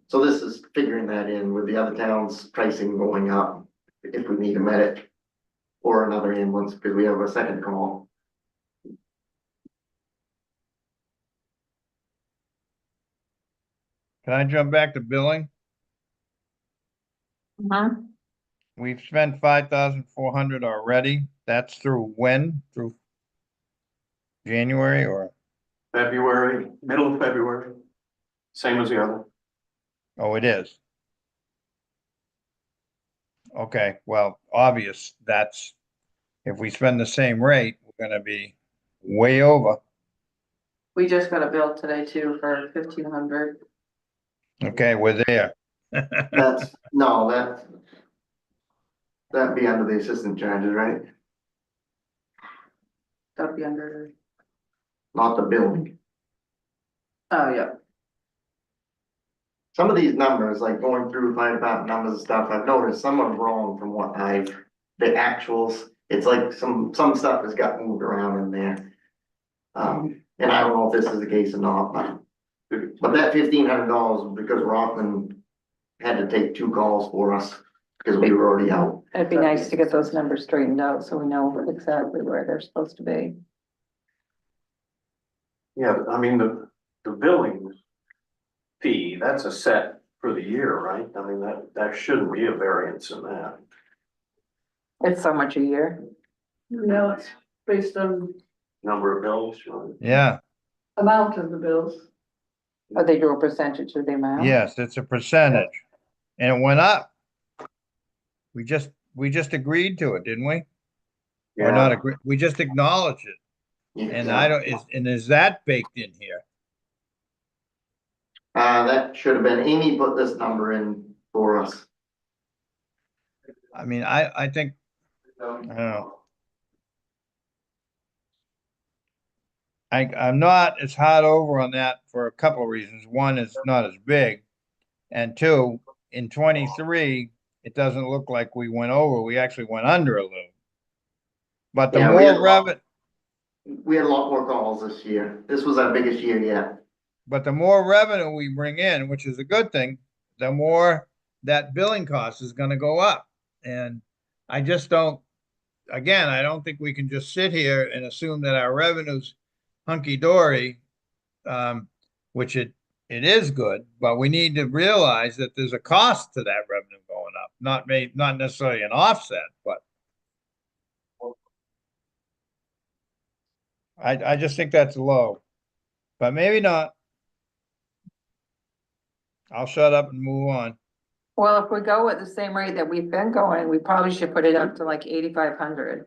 So this is figuring that in with the other towns' pricing going up, if we need a medic or another ambulance, because we have a second call. Can I jump back to billing? Mhm. We've spent 5,400 already. that's through when? Through January or, February, middle of February, same as the other. oh, it is? Okay, well, obvious, that's, if we spend the same rate, we're gonna be way over. We just got a bill today too for 1,500. Okay, we're there. That's, no, that'd be under the assistant charges, right? That'd be under, Not the billing. oh, yeah. Some of these numbers, like going through fire department numbers and stuff, I've noticed some are wrong from what the actuals, it's like some stuff has got moved around in there. And I don't know if this is the case or not, but that $1,500 was because Rockland had to take 2 calls for us because we were already out. It'd be nice to get those numbers straightened out so we know exactly where they're supposed to be. Yeah, I mean, the billing fee, that's a set for the year, right? I mean, that shouldn't be a variance in that. It's so much a year. No, it's based on Number of bills, right? Yeah, amount of the bills. Oh, they do a percentage of the amount? yes, it's a percentage. And it went up. We just agreed to it, didn't we? Or not agree, we just acknowledged it. And I don't, is that baked in here? That should have been, Amy put this number in for us. I mean, I think, I don't know. I'm not as hot over on that for a couple of reasons. One, it's not as big. And two, in 23, it doesn't look like we went over. We actually went under a little. But the Yeah, we had more revenue, We had a lot more calls this year. This was our biggest year yet. but the more revenue we bring in, which is a good thing, the more that billing cost is gonna go up. And I just don't, again, I don't think we can just sit here and assume that our revenue's hunky-dory, which it is good, but we need to realize that there's a cost to that revenue going up, not necessarily an offset, but I just think that's low, but maybe not. I'll shut up and move on. Well, if we go at the same rate that we've been going, we probably should put it up to like 8,500.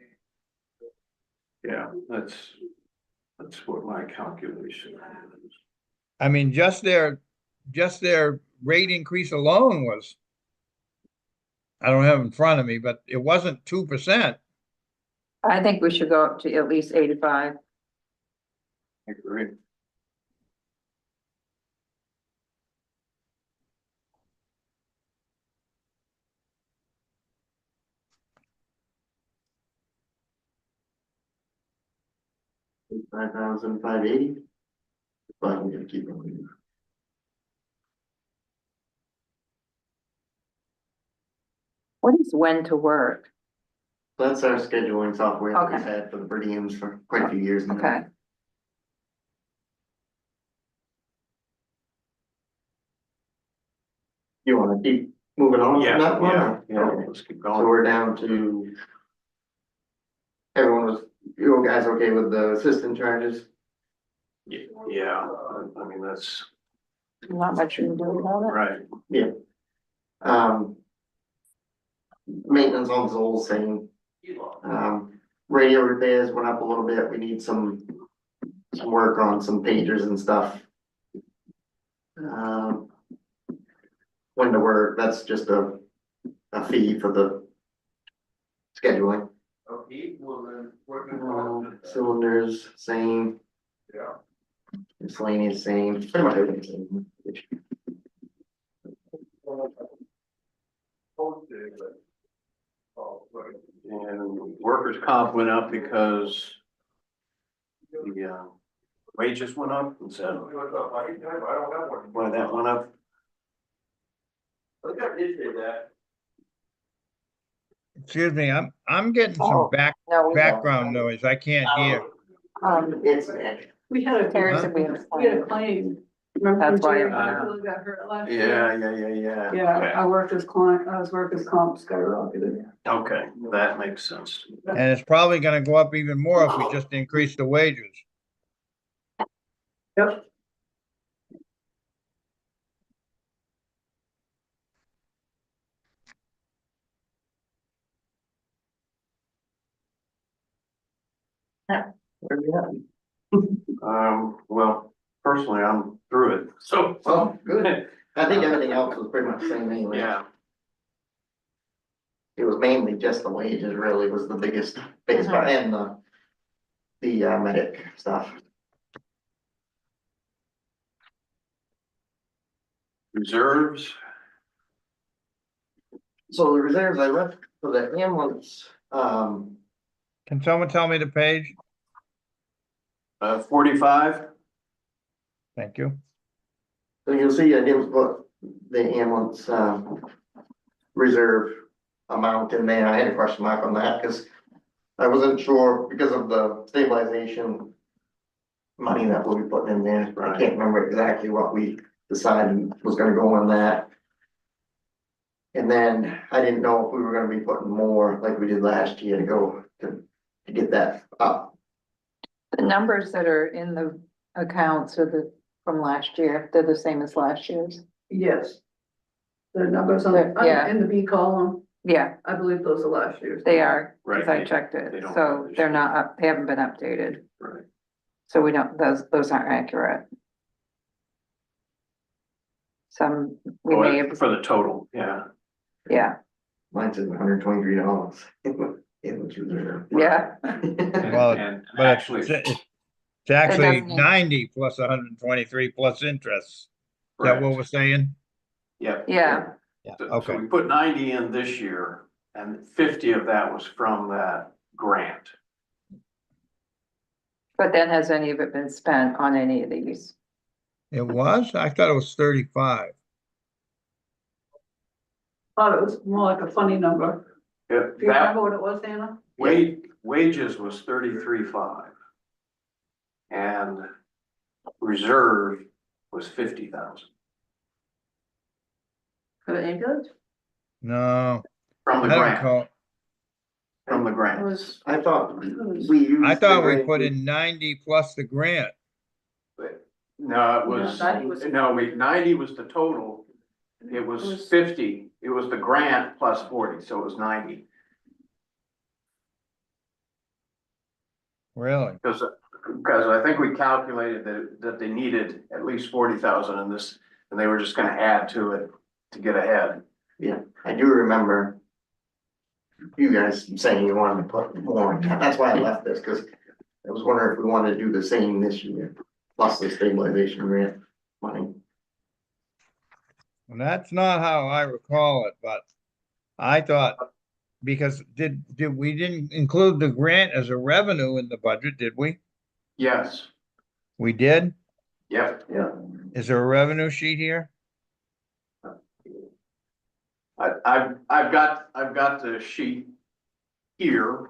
Yeah, that's what my calculation is. I mean, just their rate increase alone was, I don't have it in front of me, but it wasn't 2%. I think we should go up to at least 85. I agree. $5,580. But I'm gonna keep going. What is when to work? That's our scheduling software that we've Okay. had for the per diems for quite a few years now. Okay. You wanna keep moving on? from Yeah, that one, yeah, or- yeah, Okay. let's keep So going. we're down to. You guys okay with the assistant charges? Yeah, I mean, that's Not much you can do about it. right. Yeah. Maintenance on the whole same. Radio repairs went up a little bit. We need some work on some pagers and stuff. When to work, that's just a fee for the scheduling. Cylinders, same. Yeah. Miscellaneous, same, pretty much everything. And workers' comp went up because the wages went up, and so why that went up. Excuse me, I'm getting some Oh, No, we don't. background noise. I can't hear. It's, We had a, Terry said we had a we had a claim. claim Remember That's why Jerry it went up. Garfield got hurt last year? Yeah. Yeah, Okay. our workers' comp skyrocketed. Okay, that makes sense. And it's probably gonna go up even more if we just increase the wages. Yep. Where we at? Well, personally, I'm through it, so. Oh, good. I think everything else was pretty much the same anyway. Yeah, It was mainly just the wages really was the biggest part and the medic stuff. reserves, So the reserves I left for the ambulance, Can someone tell me the page? 45, Thank you. so you'll see I didn't put the ambulance, reserve amount in there. I had a question mark on that because I wasn't sure because of the stabilization money that we'll be putting in there. I can't remember exactly what we decided was gonna go on that. And then I didn't know if we were gonna be putting more like we did last year to go to get that up. The numbers that are in the accounts are from last year, they're the same as last year's. Yes. The numbers Yeah. in the B column, Yeah, I believe those are last year's. they are, because Right, I checked they it, don't so publish. they're not up, they haven't been updated, right, so we don't, those aren't accurate. Some, we may have, for the total, yeah. yeah, Mine says $123. It was reserve. yeah. Well, And But actually, it's actually doesn't mean- 90 plus 123 plus interest. Is that what correct. we're saying? Yeah. Yeah. Yeah, So okay. we put 90 in this year, and 50 of that was from that grant. But then has any of it been spent on any of these? It was? I thought it was 35. Thought it was more like a funny number. Yeah, Do you that remember what it was, Anna? wages was 33.5. And reserve was 50,000 For the ambulance? No, from I the don't grant, recall. from the It grant. was, I thought we used. I thought the we grant- put in 90 plus the grant. No, it was, No, 90 was- no, 90 was the total. It It was was- 50, it was the grant plus 40, so it was 90. Really? Because I think we calculated that they needed at least 40,000 in this, and they were just gonna add to it to get ahead. Yeah, I do remember you guys saying you wanted to put more. That's why I left this, because I was wondering if we wanted to do the same this year, plus the stabilization grant money. And that's not how I recall it, but I thought, because we didn't include the grant as a revenue in the budget, did we? Yes, We did? yep. Yeah. Is there a revenue sheet here? I've got the sheet here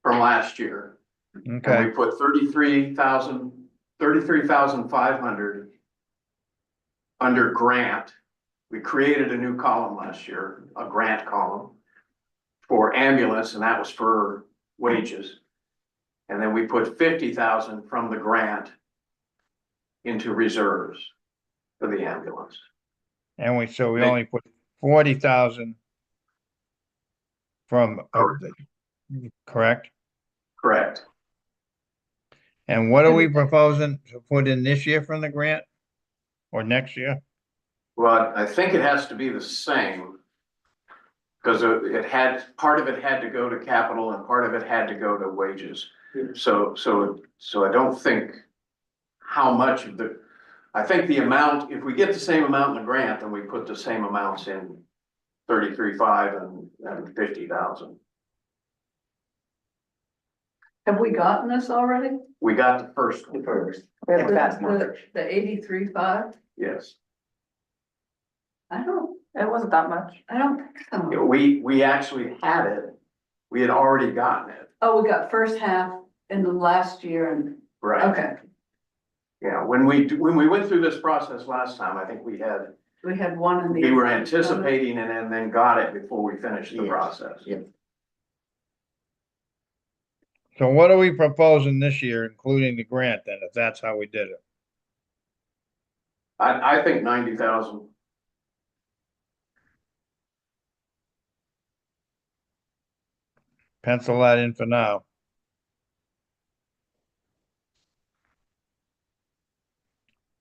from last year. And Okay, we put 33,500 under grant. We created a new column last year, a grant column for ambulance, and that was for wages. And then we put 50,000 from the grant into reserves for the ambulance. and we Make- only put 40,000 from, correct? Correct. And what are we proposing to put in this year from the grant? Or next year? Well, I think it has to be the same. Because part of it had to go to capital and part of it had to go to wages. So I don't think how much of I think the amount, if we get the same amount in the grant, then we put the same amounts in 33.5 and 50,000. Have we gotten this already? We got the first one, First. We haven't got more. The 83.5? yes. I don't It wasn't that much. think so. We actually had it. We had already gotten it. Oh, we got first half in the last year and, Right. okay. Yeah, when we went through this process last time, I think we had, one in the. we were anticipating and then got it before we finished the Yes. process. Yeah. So what are we proposing this year, including the grant then, if that's how we did it? I think 90,000. Pencil that in for now.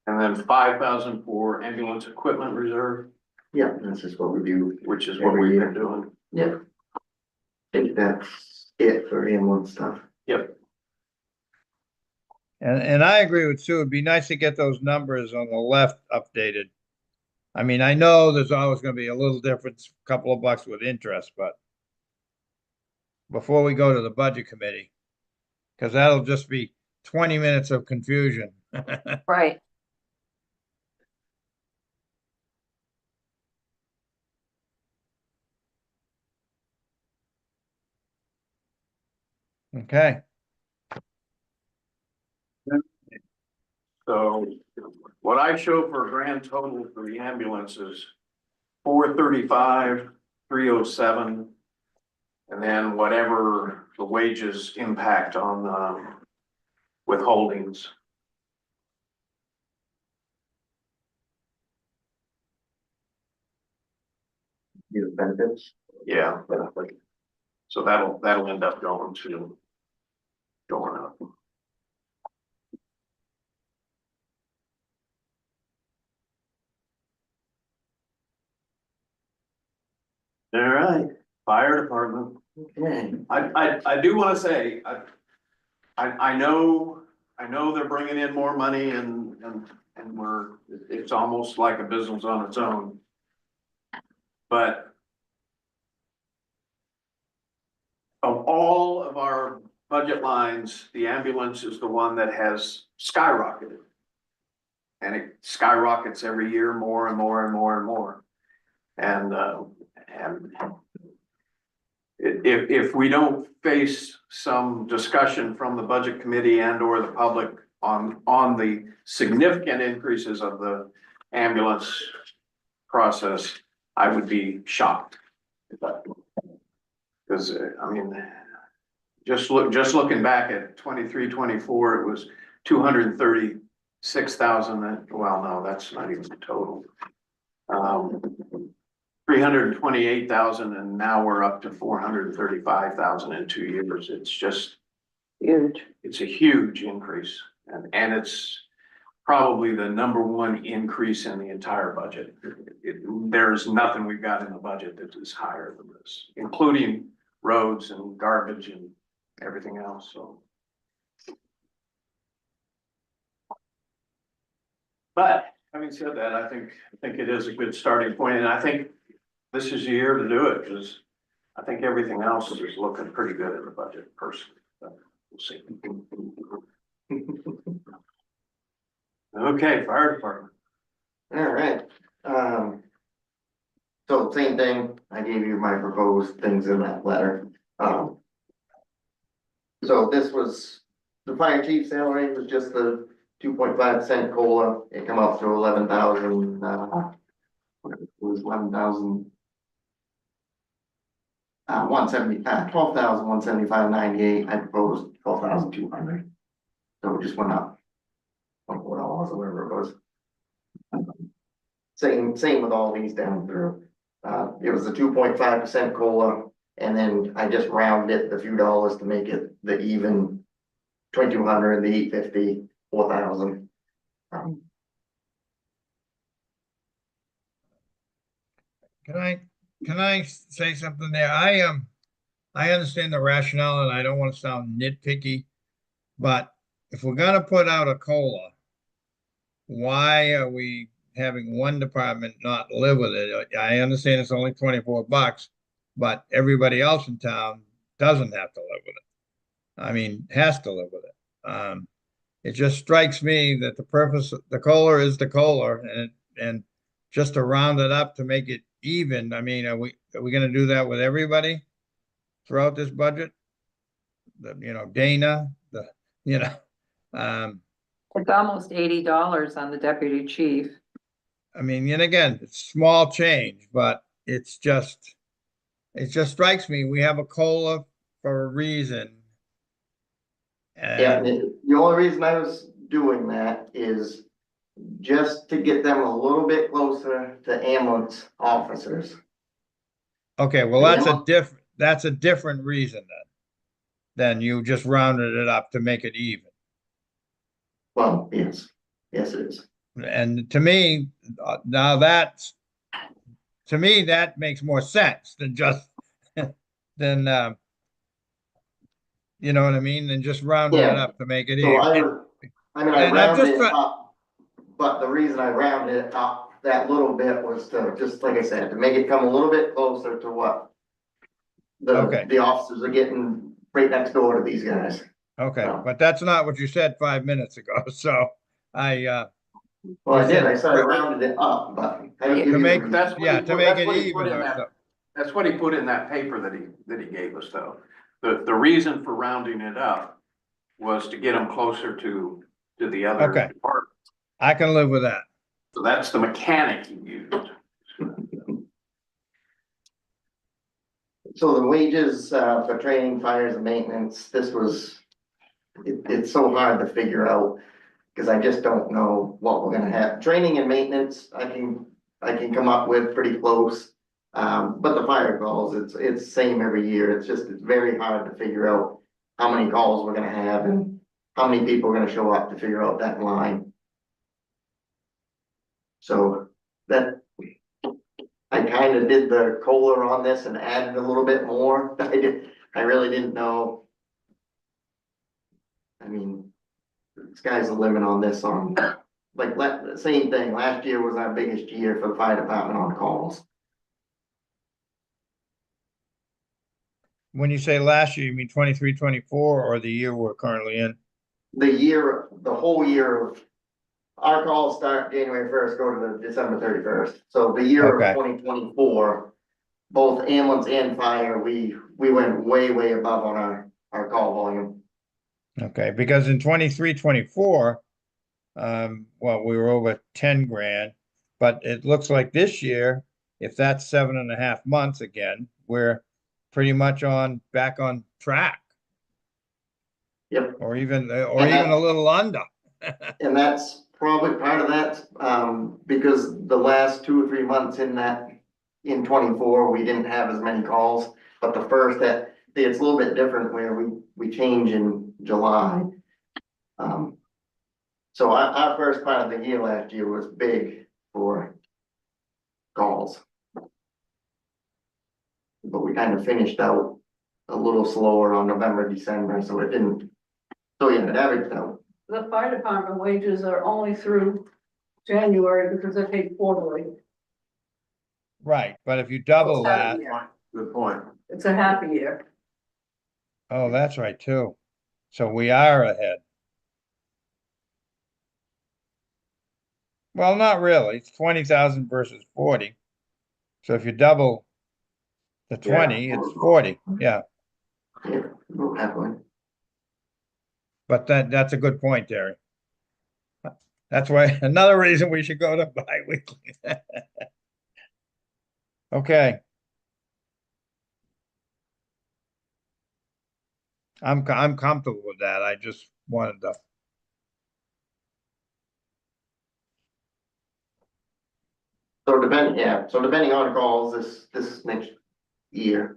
And then 5,000 for ambulance equipment reserve, Yeah, that's just what we do. which is what we've been doing. Yeah. I think that's it for ambulance stuff. Yep. And I agree with Sue. It'd be nice to get those numbers on the left updated. I mean, I know there's always gonna be a little difference, a couple of bucks with interest, but before we go to the budget committee, because that'll just be 20 minutes of confusion. Right. Okay, So what I show for a grand total for the ambulance is 435, 307. And then whatever the wages impact on withholdings. Use benefits. Yeah, definitely. So that'll end up going up. All right, fire department. Okay. I do wanna say, I know they're bringing in more money and it's almost like a business on its own. But of all of our budget lines, the ambulance is the one that has skyrocketed. And it skyrockets every year more and more and more and more. And if we don't face some discussion from the budget committee and or the public on the significant increases of the ambulance process, I would be shocked. Because I mean, just looking back at 23, 24, it was 236,000. Well, no, that's not even the total. 328,000, and now we're up to 435,000 in 2 years. It's just Huge. it's a huge increase, and it's probably the #1 increase in the entire budget. There's nothing we've got in the budget that is higher than this, including roads and garbage and everything else, so. But having said that, I think it is a good starting point, and I think this is the year to do it, because I think everything else is looking pretty good in the budget personally, but we'll see. Okay, fire department. All right, so same thing, I gave you my proposed things in that letter. So this was, the fire chief salary was just the 2.5% COLA, it come up to 11,000, it was 11,000. 12,175.98, I proposed 12,200. So it just went up. $4 or whatever it was. Same with all these down through. It was a 2.5% COLA, and then I just rounded it a few dollars to make it the even 2,200, the 850, 4,000. Can I say something there? I understand the rationale and I don't want to sound nitpicky, but if we're gonna put out a COLA, why are we having one department not live with it? I understand it's only 24 bucks, but everybody else in town doesn't have to live with it. I mean, has to live with it. It just strikes me that the purpose, the COLA is the COLA, and just to round it up to make it even, I mean, are we gonna do that with everybody throughout this budget? Dana, um, It's almost $80 on the deputy chief. I mean, and again, it's small change, but it just strikes me, we have a COLA for a reason. Yeah, And, the only reason I was doing that is just to get them a little bit closer to ambulance officers. okay, well, that's a different reason than you just rounded it up to make it even. Well, yes, yes, it is. And to me, now to me, that makes more sense than just, than, you know what I mean, than just rounding it Yeah. up to make it So even. I mean, I And I'm rounded just it trying, up, but the reason I rounded it up that little bit was to, just like I said, to make it come a little bit closer to what Okay. the officers are getting right next door to these guys. okay, So, but that's not what you said 5 minutes ago, so I, well, you I did, said I said I rounded it up, but I didn't give to you the make, reason. That's what yeah, he to put, make that's it what he put even in or that, so. that's what he put in that paper that he gave us though. The reason for rounding it up was to get them closer to the other Okay. department. I can live with that. So that's the mechanic he used. So the wages, for training, fires and maintenance, it's so hard to figure out. Cause I just don't know what we're gonna have. Training and maintenance, I can come up with pretty close. But the fire calls, it's same every year. It's very hard to figure out how many calls we're gonna have and how many people are gonna show up to figure out that line. So that, I kind of did the COLA on this and added a little bit more. I really didn't know. I mean, the sky's the limit on this on, like, same thing. Last year was our biggest year for the fire department on calls. When you say last year, you mean 23, 24, or the year we're currently in? The whole year of, our calls start January first, go to the December 31st. So the year Okay. of 2024, both ambulance and fire, we went way above on our call volume. Okay, because in 23, 24, well, we were over 10 grand, but it looks like this year, if that's 7.5 months again, we're pretty much back on track, Yep. or even And a little under. And that's probably part of that, because the last 2 or 3 months in 24, we didn't have as many calls. But the first it's a little bit different where we change in July. So our first part of the year last year was big for calls. But we kind of finished out a little slower on November, December, so it didn't, so yeah, it averaged out. The fire department wages are only through January because they're paid quarterly. Right, but if you double It's half a that, year. Good point. It's a happy year. oh, that's right too. So we are ahead. Well, not really. It's 20,000 versus 40. So if you double the 20, it's 40. Yeah. Yeah, about halfway. But that's a good point, Terry. That's why another reason we should go to bi-weekly. Okay. I'm comfortable with that. I just wanted to. So depending on calls this next year,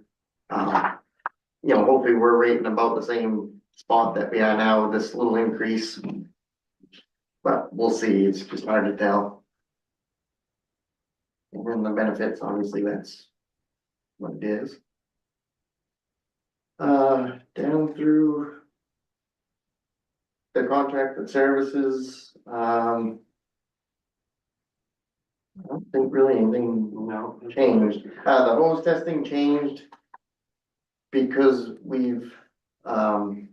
hopefully we're rating about the same spot that we are now with this little increase. But we'll see, it's just hard to tell. And then the benefits, obviously, that's what it is. Down through the contracted services, I don't think really anything changed. The hose testing changed because we've updated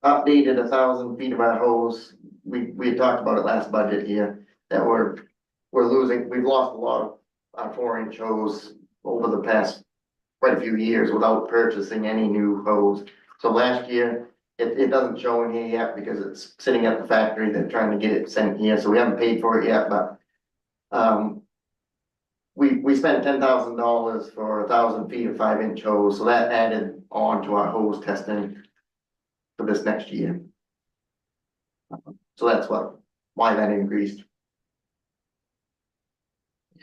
1,000 feet of our hose. We had talked about it last budget here, that we've lost a lot of our 4-inch hose over the past quite a few years without purchasing any new hose. So last year, it doesn't show in here yet because it's sitting at the factory. They're trying to get it sent here, so we haven't paid for it yet, but. We spent $10,000 for 1,000 feet of 5-inch hose, so that added on to our hose testing for this next year. So that's why that increased.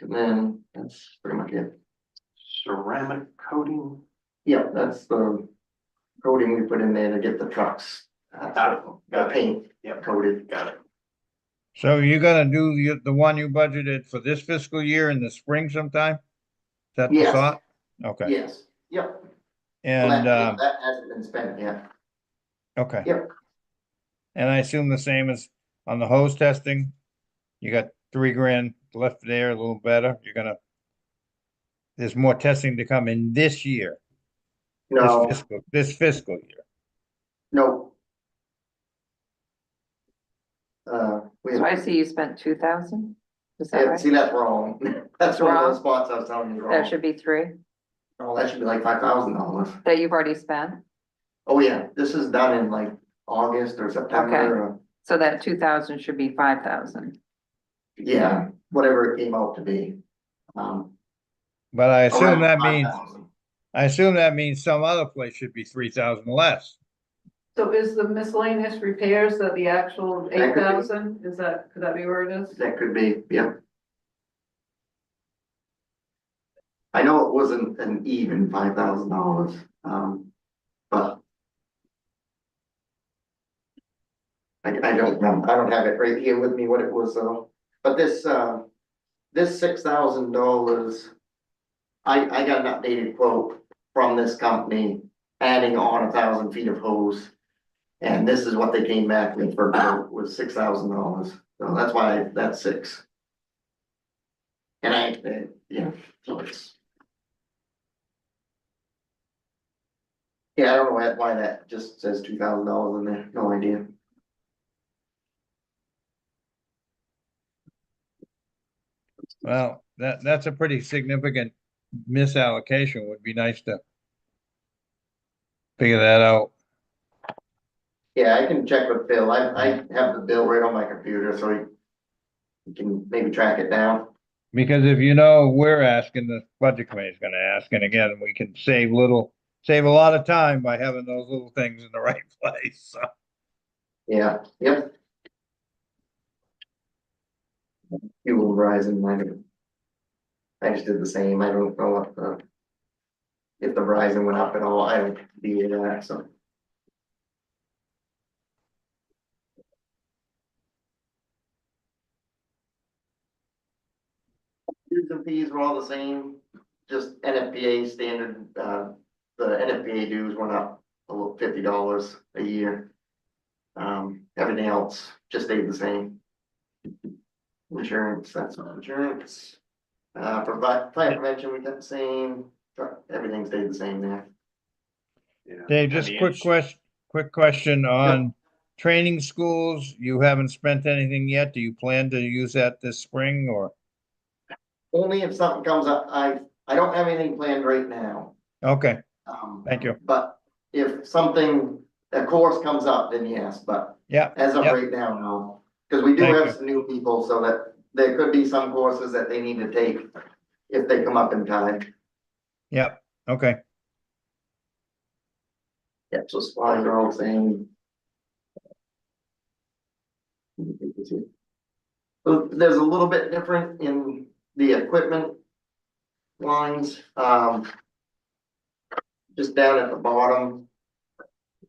And then that's pretty much it. Ceramic coating. Yeah, that's the coating we put in there to get the trucks. Got it. Paint Yep. coated. Got it. So you're gonna do the one you budgeted for this fiscal year in the spring sometime? Is that the Yes. thought? Okay, Yes, yep. So and, that hasn't been spent yet. okay. Yep. And I assume the same as on the hose testing? You got $3,000 left there, a little better, there's more testing to come in this year, No, this fiscal year. no. We So I see you spent 2,000? Is that Yeah, right? see, that's wrong. That's one of Wrong? those spots I was telling you That wrong. should be 3 Oh, that should be like $5,000. that you've already spent. Oh, yeah, this is done in like August or September, or, So that 2,000 should be 5,000. yeah, whatever it came out to be. But I assume Around that means, 5,000. some other place should be 3,000 less. So is the miscellaneous repairs that the actual That could be. 8,000, could that be where it is? That could be, yeah. I know it wasn't an even $5,000, but. I don't remember, I don't have it right here with me what it was, but this $6,000. I got an updated quote from this company, adding on 1,000 feet of hose. And this is what they came back with for quote, was $6,000, so that's why that's 6. And yeah, so it's. Yeah, I don't know why that just says $2,000 in there, no idea. Well, that's a pretty significant misallocation. Would be nice to figure that out. Yeah, I can check with Phil, I have the bill right on my computer, so he can maybe track it down. Because if you know, we're asking, the budget committee is gonna ask, and again, we can save a lot of time by having those little things in the right place, so. Yeah, yep. Fuel Verizon, I just did the same, I don't know what if the Verizon went up at all, I don't deal with that, so. Dues and fees were all the same, just NFPA standard, the NFPA dues went up a little $50 a year. Everything else just stayed the same. Insurance, that's not insurance. For fire prevention, we got the same, everything stayed the same there. Yeah. Dave, And just the quick question on training schools. You haven't spent anything yet. Do you plan to use that this spring or? Only if something comes up, I don't have anything planned right now. Okay, thank you. But if a course comes up, then yes, but Yeah, as of Yep. right now, no. Cause we do Thank have you. some new people, so that there could be some courses that they need to take if they come up in time. yep, okay. Yeah, so supplies are all the same. So there's a little bit different in the equipment lines, just down at the bottom.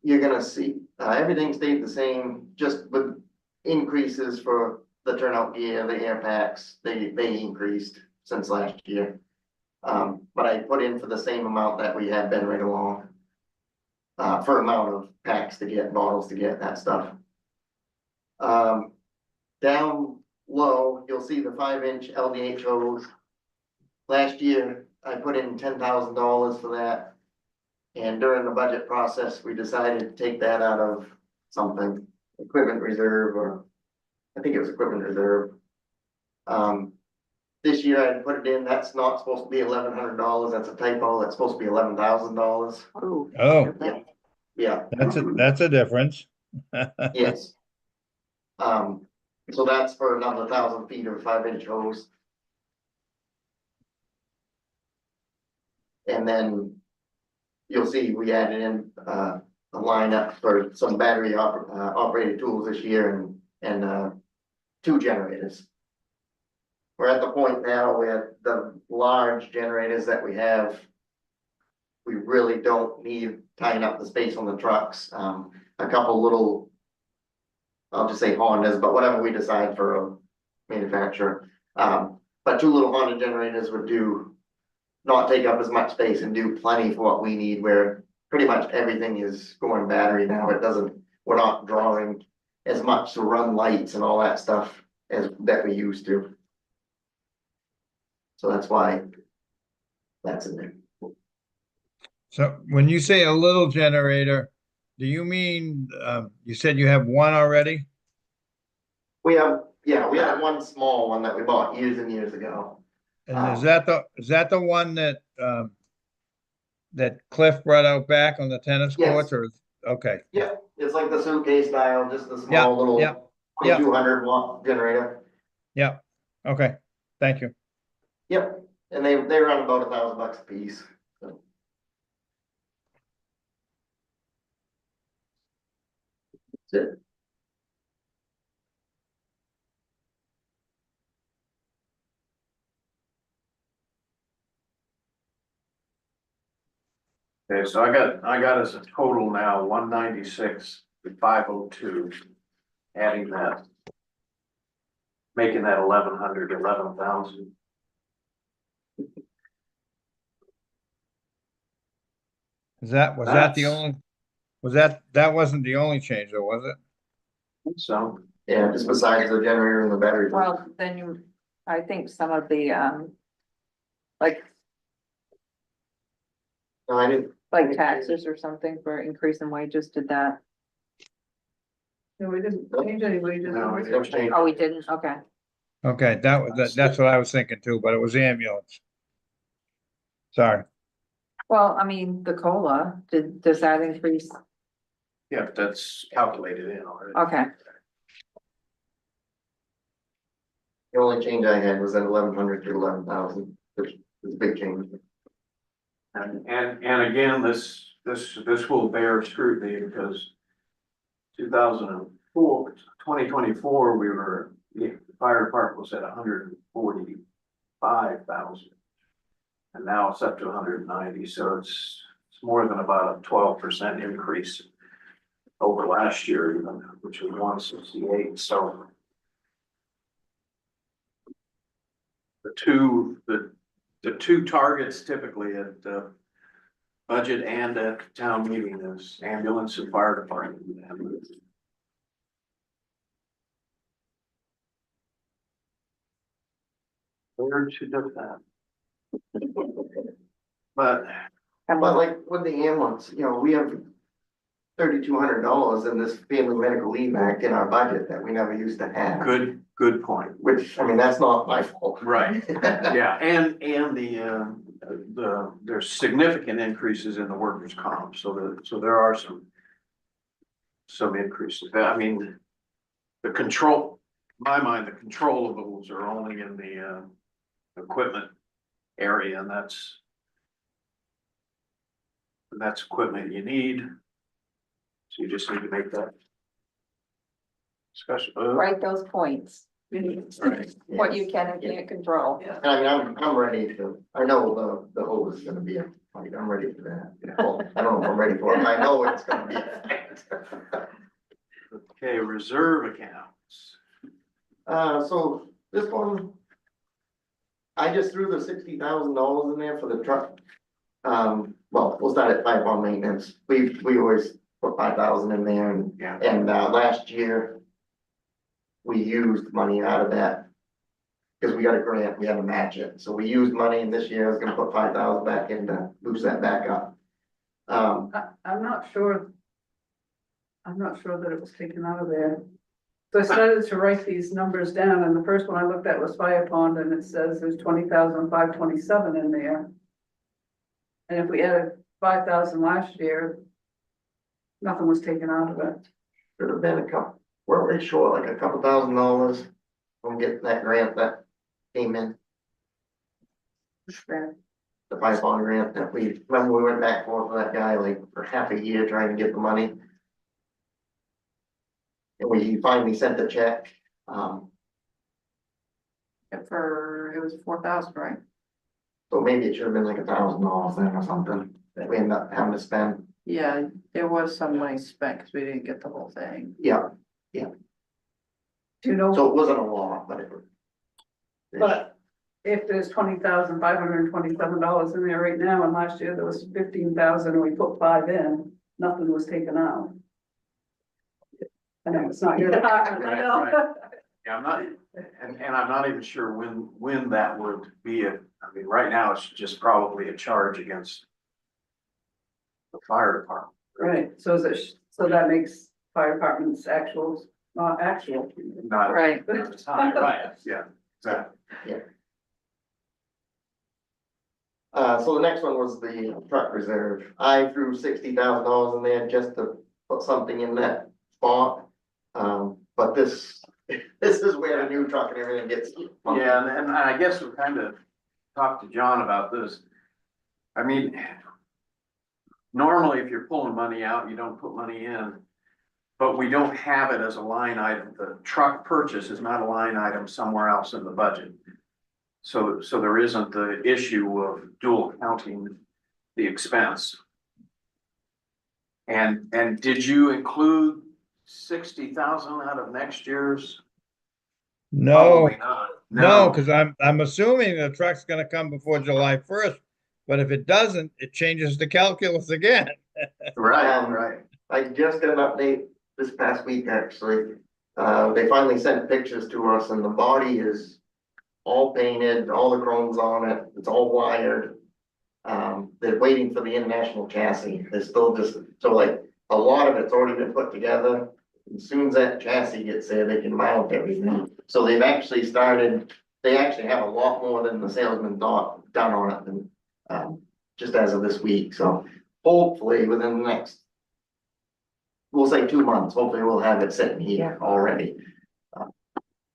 You're gonna see, everything stayed the same, just with increases for the turnout gear, the air packs, they increased since last year. But I put in for the same amount that we had been right along. For amount of packs to get, bottles to get, that stuff. Down low, you'll see the 5-inch LDH hose. Last year, I put in $10,000 for that. And during the budget process, we decided to take that out of something, equipment reserve, or I think it was equipment reserve. This year I put it in, that's not supposed to be $1,100, that's a typo, that's supposed to be $11,000. Oh. Oh, Yeah. Yeah, That's a difference. yes. So that's for another 1,000 feet of 5-inch hose. And then you'll see we added in, a lineup for some battery operated tools this year and 2 generators. We're at the point now where the large generators that we have, we really don't need tying up the space on the trucks. A couple little, I'll just say Hondas, but whatever we decide for a manufacturer. But 2 little Honda generators would not take up as much space and do plenty for what we need, where pretty much everything is going battery now. We're not drawing as much to run lights and all that stuff as that we used to. So that's why that's in there. So when you say a little generator, do you mean, you said you have one already? We have 1 small one that we bought years and years ago. And is that the one that, that Cliff brought out back on the tennis Yes. courts or, okay. Yeah, it's like the suitcase style, just the Yeah, small little yeah, yeah. 200 watt generator. Yeah, okay, thank you. Yep, and they run about $1,000 a piece. So. That's it. Okay, so I got us a total now, 196,502, adding that. Making that 1,100, 11,000. Was that the That's- only, that wasn't the only change though, was it? So, Yeah, just besides the generator and the battery. Well, then I think some of the, like No, I didn't. taxes or something for increasing wages, did that? No, we didn't change any wages. no, we didn't change. Oh, we didn't, okay. Okay, that's what I was thinking too, but it was ambulance. Sorry. Well, I mean, the COLA, does that increase? Yeah, that's calculated in already. Okay, The only change I had was at 1,100 to 11,000, which is a big change. And again, this will bear scrutiny because 2024, the fire department was at 145,000. And now it's up to 190, so it's more than about a 12% increase over last year even, which was 168, so. The two targets typically at the budget and at town meeting is ambulance and fire department. Where should do that? But But like with the ambulance, we have $3,200 in this Family Medical Leave Act in our budget that we never used to have. good point. Which, I mean, that's not my fault. Right. Yeah, and there's significant increases in the workers' comp, so there are some increases. I mean, the control, in my mind, the controllables are only in the equipment area, and that's equipment you need. So you just need to make that discussion. write those points, Right. what you can and can't control. Yeah. And I mean, I'm ready I know the hole is gonna be a fight, I'm ready for that. Well, I don't know if I'm ready for it, I know it's gonna be a fight. Okay, reserve accounts. So this one, I just threw the $60,000 in there for the truck. Well, we'll start at 5 on maintenance, we always put 5,000 in there Yeah. and last year. We used money out of that. Cause we got a grant, we had to match it, so we used money and this year I was gonna put 5,000 back in to boost that back up. I'm not sure. I'm not sure that it was taken out of there. So I started to write these numbers down, and the first one I looked at was fire pond, and it says there's 20,527 in there. And if we added 5,000 last year, nothing was taken out of it. Should have been a couple, weren't we short like a couple $1,000 from getting that grant that came in, the pipeline grant that remember we went back and forth with that guy like for half a year trying to get the money. And we finally sent the check, It was 4,000, right? so maybe it should have been like $1,000 then or something that we ended up having to spend. Yeah, there was some money spent because we didn't get the whole thing. Yeah, Do you know, so it wasn't a lot, but it was. but if there's $20,527 in there right now, and last year there was 15,000, and we put 5 in, nothing was taken out. I know it's not your department, I know. Right, Yeah, I'm not, and I'm not even sure when that would be I mean, right now, it's just probably a charge against the fire department. Right, so so that makes fire department's actual, not actual. Not, Right. it's not, right, yeah, exactly. So the next one was the truck reserve. I threw $60,000 in there just to put something in that spot. But this is where the new truck and everything gets. Yeah, and I guess we kind of talked to John about this. I mean, normally if you're pulling money out, you don't put money in. But we don't have it as a line item. The truck purchase is not a line item somewhere else in the budget. So there isn't the issue of dual counting the expense. And did you include 60,000 out of next year's? No, Probably not. no, because I'm assuming the truck's gonna come before July 1st, but if it doesn't, it changes the calculus again. Right, right. I just got an update this past week, actually. They finally sent pictures to us and the body is all painted, all the chrome's on it, it's all wired. They're waiting for the international chassis. They're still just, so like, a lot of it's already been put together. As soon as that chassis gets there, they can mount everything. So they've actually started, they actually have a lot more than the salesman thought done on it than, just as of this week. So hopefully within the next, we'll say 2 months, hopefully we'll have it sitting here already.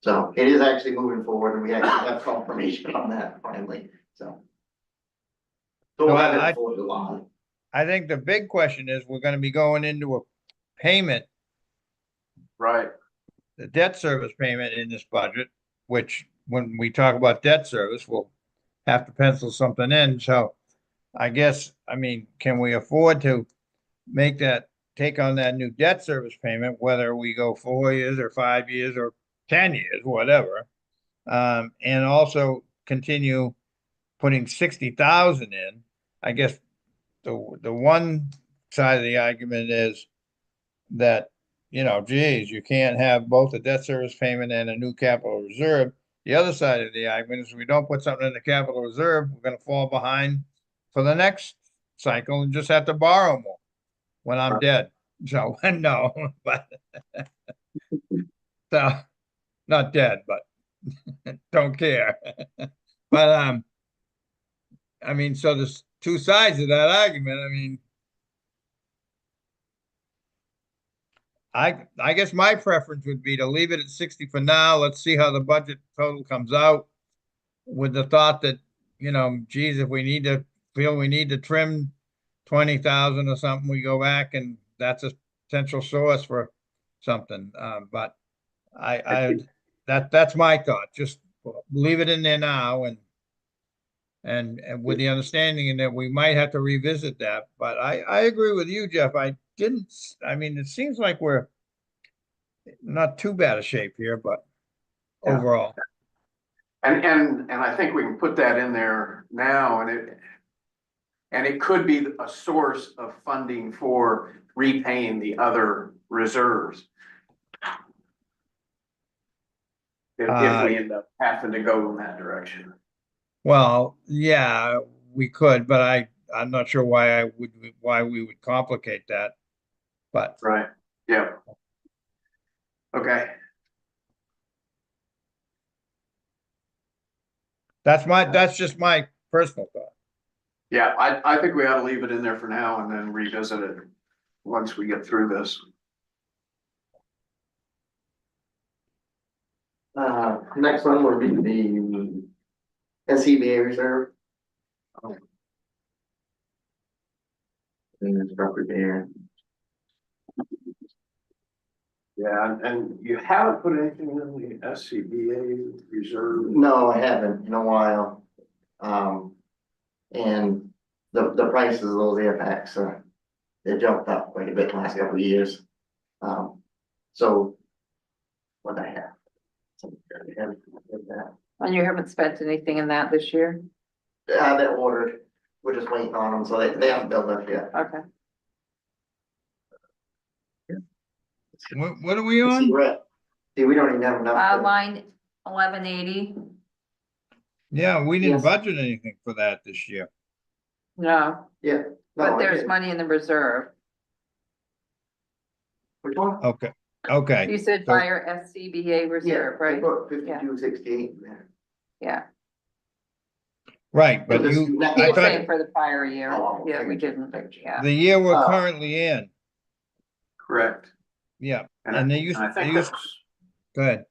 So it is actually moving forward and we actually have confirmation on that finally, so. So we'll have it before July. I think the big question is, we're gonna be going into a payment, Right. the debt service payment in this budget, which when we talk about debt service, we'll have to pencil something in. So I guess, I mean, can we afford to take on that new debt service payment, whether we go 4 years or 5 years or 10 years, whatever? And also continue putting 60,000 in. I guess the one side of the argument is that, geez, you can't have both a debt service payment and a new capital reserve. The other side of the argument is, we don't put something in the capital reserve, we're gonna fall behind for the next cycle and just have to borrow more when I'm dead. So, no, but so, not dead, but don't care. But, I mean, so there's two sides of that argument. I mean, I guess my preference would be to leave it at 60 for now. Let's see how the budget total comes out, with the thought that, geez, if we feel we need to trim 20,000 or something, we go back and that's a potential source for something. But that's my thought. Just leave it in there now and with the understanding that we might have to revisit that. But I agree with you, Jeff. I mean, it seems like we're not too bad a shape here, but Yeah. overall. And I think we can put that in there now, and it could be a source of funding for repaying the other reserves. If we end up having to go in that direction. Well, yeah, we could, but I'm not sure why we would complicate that. But Right, yeah. Okay, that's just my personal thought. yeah, I think we ought to leave it in there for now and then revisit it once we get through this. Next one would be the SCBA reserve. And it's property there. Yeah, and you haven't put anything in the SCBA reserve? No, I haven't in a while. And the prices of those air packs, they jumped up quite a bit last couple of years. So what I have. And you haven't spent anything in that this year? They're ordered, we're just waiting on them, so they haven't built up yet. Okay. What are we on? See, we don't even have enough. Line 1180, Yeah, we didn't Yes. budget anything for that this year. no, Yeah. but No, I there's did. money in the reserve. Which one? Okay, okay. You said So- fire SCBA Yeah, reserve, I right? put 5268 in there. Yeah, Right, but Because you, that- I you're thought saying for the prior year, Oh, yeah, okay. we didn't, yeah. the year we're Oh. currently in, Correct. yeah, And and I they used, think that's, go ahead.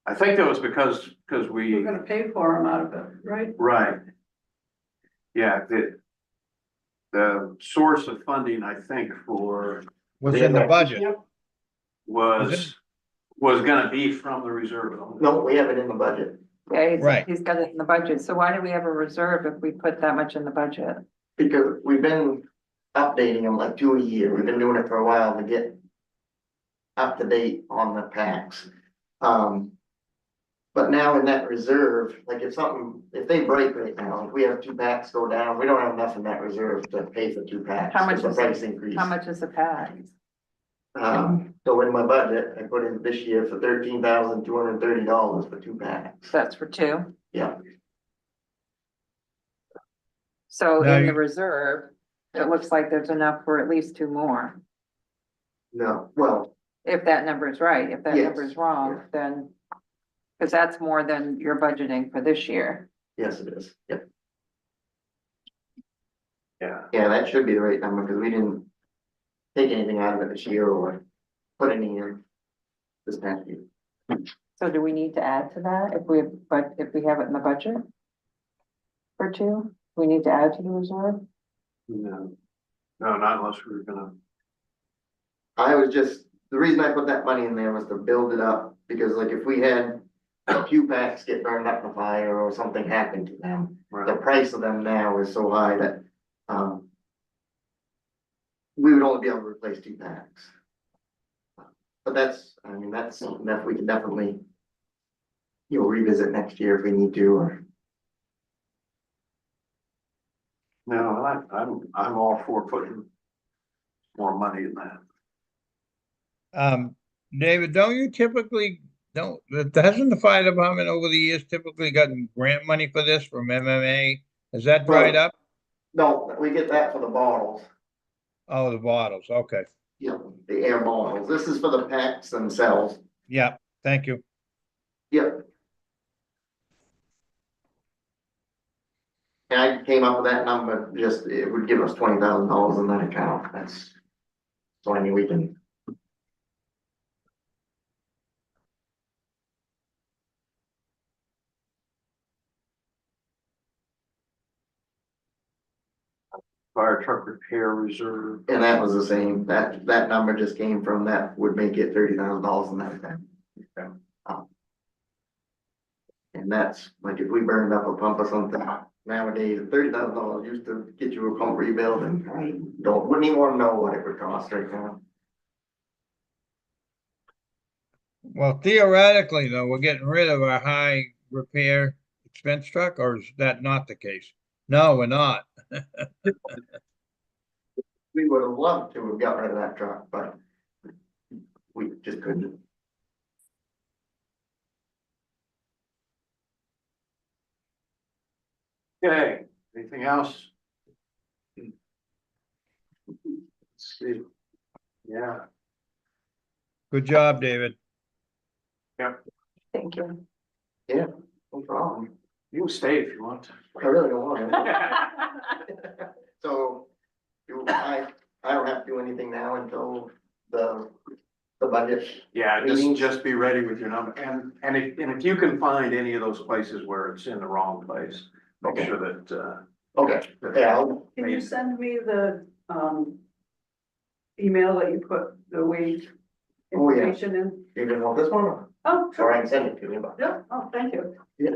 I think that was because We're we, gonna pay for them out of it, right? right. Yeah, the source of funding, I think, for Was in the budget. was gonna be from the reserve. No, we have it in the budget, Yeah, Right. he's got it in the budget, so why do we have a reserve if we put that much in the budget? because we've been updating them like 2 a year, we've been doing it for a while to get up to date on the packs. But now in that reserve, like if they break right now, if we have 2 packs go down, we don't have enough in that reserve to pay for 2 packs. How much It's a is it? price increase. How much is the pack? So in my budget, I put in this year for $13,230 for 2 packs. That's for 2, Yeah, so Now in the you- reserve, it looks like there's enough for at least 2 more. no, well, If that number is right, if that Yes. number is wrong, then, because that's more than you're budgeting for this year. yes, it is, yep. Yeah, Yeah, that should be the right number, because we didn't take anything out of it this year or put any in this past year. So do we need to add to that if we have it in the budget? For 2, we need to add to the reserve? no, not unless we were gonna, The reason I put that money in there was to build it up, because like if we had a few packs get burned up in a fire or something happened to them, the right, price of them now is so high that, we would only be able to replace 2 packs. But that's something that we can definitely, revisit next year if we need to, or, no, I'm all for putting more money in that. David, don't you typically, hasn't the fire department over the years typically gotten grant money for this from MMA? Has that dried up? no, we get that for the bottles. Oh, the bottles, okay, The air bottles. This is for the packs themselves. yeah, thank you. Yep. And I came up with that number, it would give us $20,000 in that account. So I mean, we can. Fire truck repair reserve, And that was the same, that number just came from that would make it $30,000 in that account. And that's like if we burned up a pump or something, nowadays, $30,000 used to get you a pump rebuild, and wouldn't even wanna know what it would cost right now. Well, theoretically, though, we're getting rid of our high repair expense truck, or is that not the case? No, we're not. We would have loved to have got rid of that truck, but we just couldn't. okay, anything else? Let's see. Yeah, Good job, David. Thank you. No problem. you can stay if you want. I really don't want it. So, I don't have to do any anything now until the budget. Yeah, Meetings. just be ready with your number, and if you can find any of those places where it's in the wrong place, make Okay. sure that, Okay, yeah, Can you send me the, email that you put the wage Oh, yeah. information in? you can want this one, Oh, or sure. I can send it to you, but. Yeah, oh, thank you. Yeah.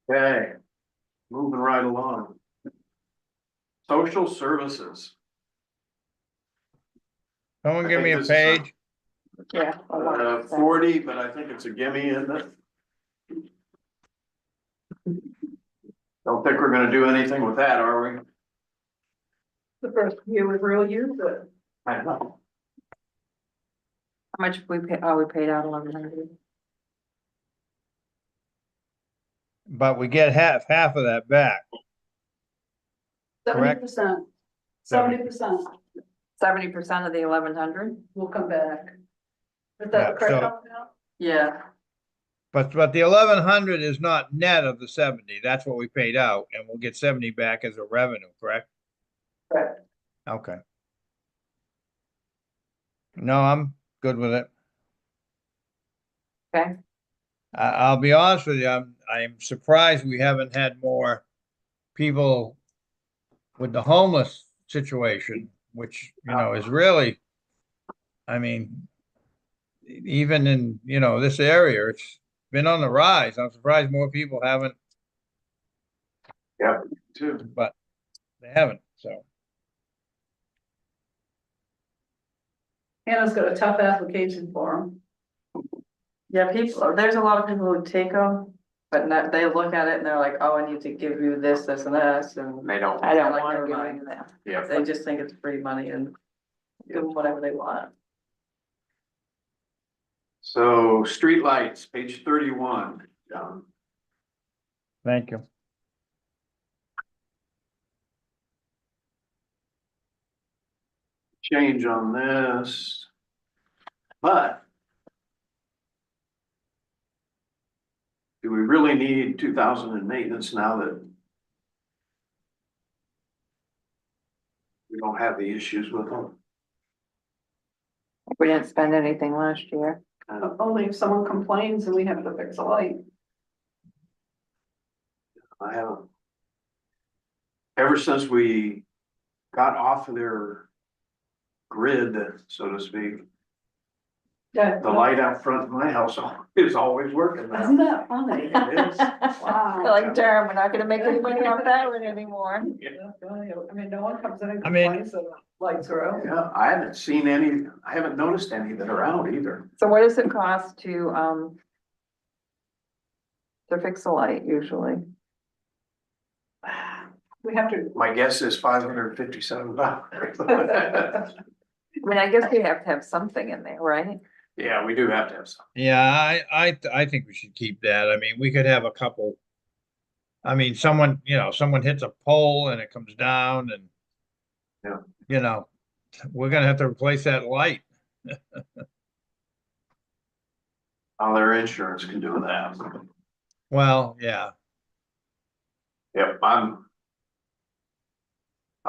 okay, moving right along. Social services. Someone I give think me a this is a- page. Yeah. 40, but I think it's a gimme, isn't it? Don't think we're gonna do anything with that, are we? The first year we really used it. I don't know. How much we pay, oh, we paid out 1,100. But we get half of that back. Correct. 70%. 70% 70% of the 1,100? will come back. Is that Yeah, the correct so- number now? Yeah, But the 1,100 is not net of the 70. That's what we paid out, and we'll get 70 back as a revenue, correct? Correct. Okay. No, I'm good with it. Okay, I'll be honest with you, I'm surprised we haven't had more people with the homeless situation, which, you know, is really, I mean, even in, you know, this area, it's been on the rise. I'm surprised more people haven't, Too. but they haven't, so. Hannah's got a tough application for him. yeah, people, there's a lot of people who take them, but not, they look at it and they're like, oh, I need to give you this, this and this, and They don't. I don't Like want to never give mind. any of that. Yeah. they just think it's free money and give them whatever they want. So streetlights, page 31, John. Thank you. Change on this. But. Do we really need 2,000 in maintenance now that? We don't have the issues with them? We didn't spend anything last year. Only if someone complains and we have to fix a light. I haven't. Ever since we got off of their grid, so to speak, Yeah. the light out front of my house is always working Isn't now. that funny? It is. Wow. Like, darn, we're not gonna make any money off that one anymore. I mean, no one comes in and I mean- complains that the lights are out. Yeah, I haven't seen any, I haven't noticed any that are out either. So what does it cost to fix a light usually? We have to. My guess is $557. I mean, I guess you have to have something in there, right? Yeah, we do have to have some. Yeah, I think we should keep that. I mean, we could have a couple. I mean, someone, you know, someone hits a pole and it comes down and. Yeah. You know, we're gonna have to replace that light. All their insurance can do that. Well, yeah, Yep, I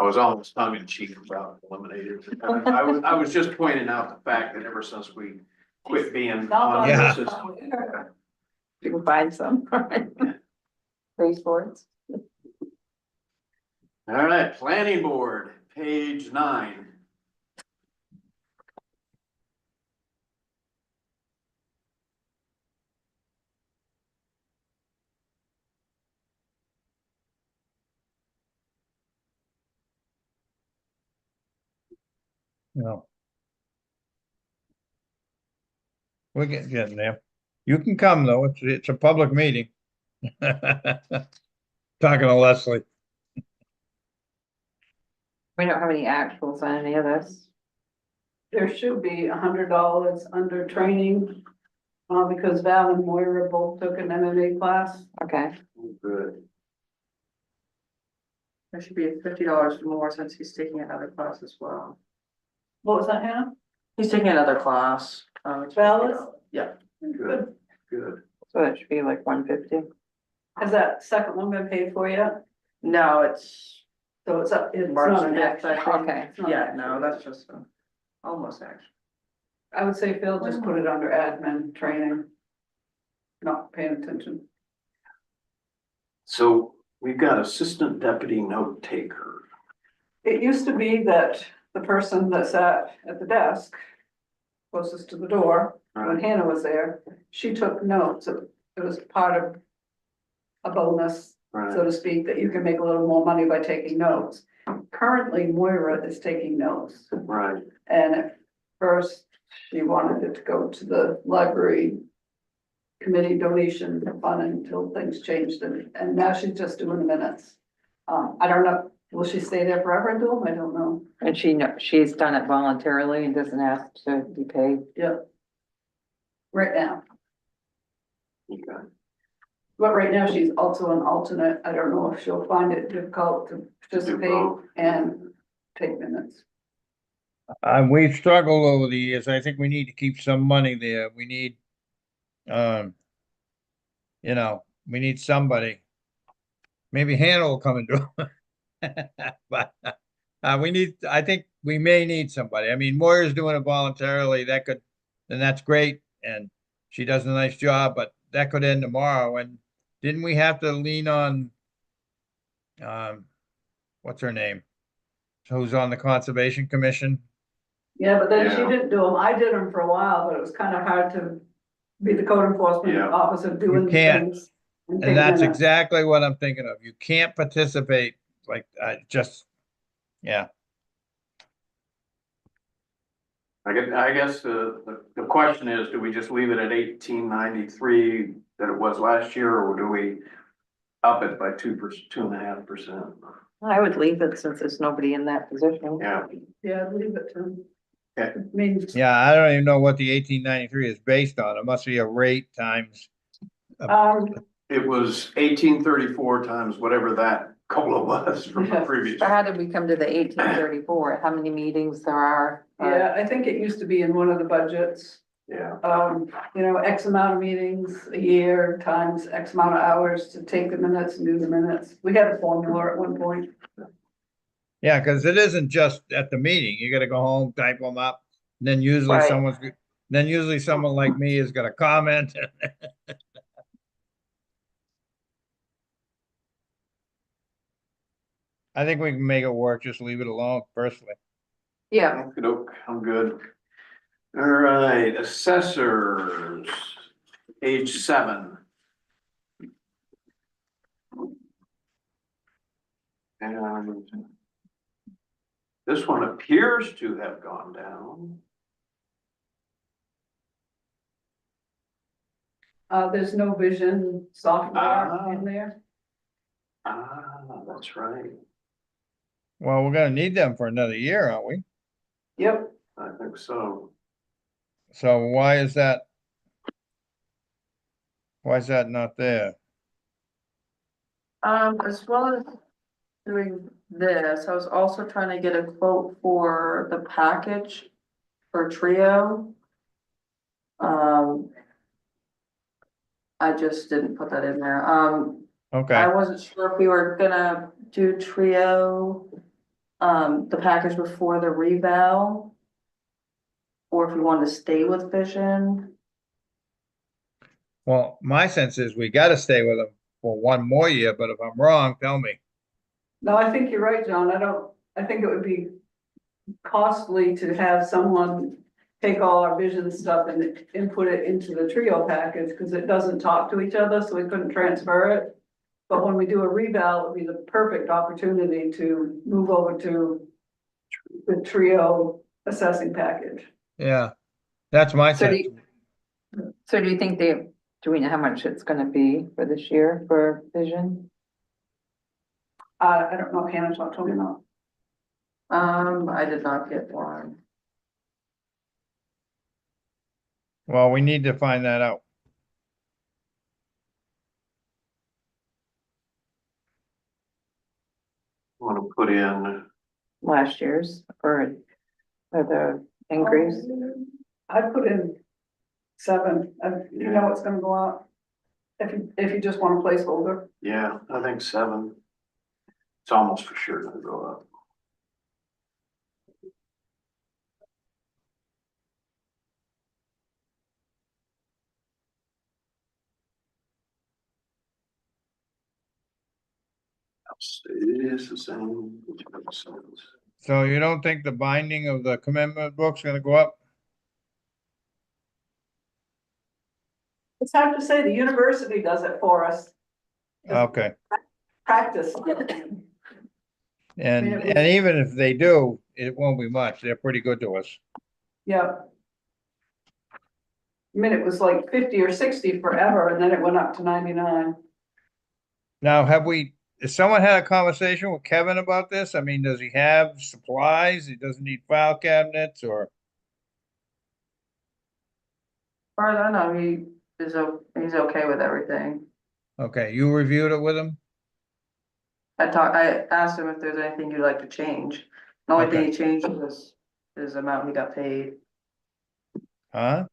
was almost tongue in cheek about eliminating. I was just pointing out the fact that ever since we quit being on Yeah. the system. You can find some. Baseboards. All right, planning board, page 9. no. We're getting there. You can come though. It's a public meeting. Talking to Leslie. We don't have any actuals on any of this. There should be $100 under training, because Val and Moira both took an MMA class. Okay, Good. There should be $50 more since he's taking another class as well. What was that, Hannah? He's taking another class. It's Val is? $50. Yeah, Good, good. so that should be like 150. Has that second one been paid for yet? No, it's, So it's up, it's March not an 5th, action. I think. Okay. It's not an yeah, action. no, that's just almost action. I would say Phil just put it under admin training. Not paying attention. So we've got assistant deputy note taker. It used to be that the person that sat at the desk closest to the door, when Right, Hannah was there, she took notes. It was part of a bonus, so right, to speak, that you can make a little more money by taking notes. Currently Moira is taking notes, right. and at first she wanted it to go to the library committee donation fund until things changed, and now she's just doing the minutes. I don't know, will she stay there forever and do them? I don't know. And she's done it voluntarily and doesn't ask to be paid. Yep. Right now, Okay. but right now she's also an alternate. I don't know if she'll find it difficult to participate both. and take minutes. We've struggled over the years. I think we need to keep some money there. We need, um, we need somebody. Maybe Hannah will come and do it. But, I think we may need somebody. I mean, Moira's doing it voluntarily. Then that's great. And she does a nice job, but that could end tomorrow. And didn't we have to lean on, what's her name? Who's on the Conservation Commission? Yeah, but then she Yeah. didn't do them. I did them for a while, but it was kind of hard to be the code enforcement Yeah. officer doing the can't. things. take And that's minutes. exactly what I'm thinking of. You can't participate like, yeah. I guess the question is, do we just leave it at 1893 that it was last year, or do we up it by 2.5%? I would leave it since there's nobody in that position. Yeah, Yeah, leave it to. Okay. I mean, Yeah, I don't even know what the 1893 is based on. It must be a rate times. it was 1834 times whatever that COLA was from the Yeah. previous. So how did we come to the 1834? How many meetings there are? yeah, I think it used to be in one of the budgets. Yeah, X amount of meetings a year times X amount of hours to take the minutes and do the minutes. We had a formula at one point. Yeah, because it isn't just at the meeting. You gotta go home, type them up. And then Right. usually someone like me is gonna comment. I think we can make it work. Just leave it alone personally. Yeah, okey-doke, I'm good. All right, assessors, page 7. And this one appears to have gone down. There's no vision software Ah. in there. That's right. Well, we're gonna need them for another year, aren't we? Yep, I think so. So why is that? Why is that not there? As well as doing this, I was also trying to get a quote for the package for Trio. I just didn't put that in there. Okay, I wasn't sure if we were gonna do Trio, the package before the reval. Or if we wanted to stay with Vision. well, my sense is we gotta stay with them for one more year, but if I'm wrong, tell me. no, I think you're right, John. I think it would be costly to have someone take all our vision stuff and input it into the Trio package, because it doesn't talk to each other, so we couldn't transfer it. But when we do a reval, it would be the perfect opportunity to move over to the Trio assessing package. Yeah, that's my So do sense. do you think do we know how much it's gonna be for this year for vision? I don't know if Hannah talked to me or not. I did not get one. Well, we need to find that out. Want to put in, Last year's or the increase? I put in 7, you know it's gonna go up. if you just want a placeholder. Yeah, I think 7. It's almost for sure gonna go up. It is the same. Which makes sense. So you don't think the binding of the commitment book's gonna go up? It's hard to say, the university does it for us, Okay, practice. and, it was- and even if they do, it won't be much. They're pretty good to us. Yeah. I mean, it was like 50 or 60 forever, and then it went up to 99. Now, has someone had a conversation with Kevin about this? I mean, does he have supplies? He doesn't need file cabinets or? As far as I know, he's okay with everything. Okay, you reviewed it with him? I asked him if there's anything you'd like to change. The only thing Okay. he changed was his amount he got paid, Huh?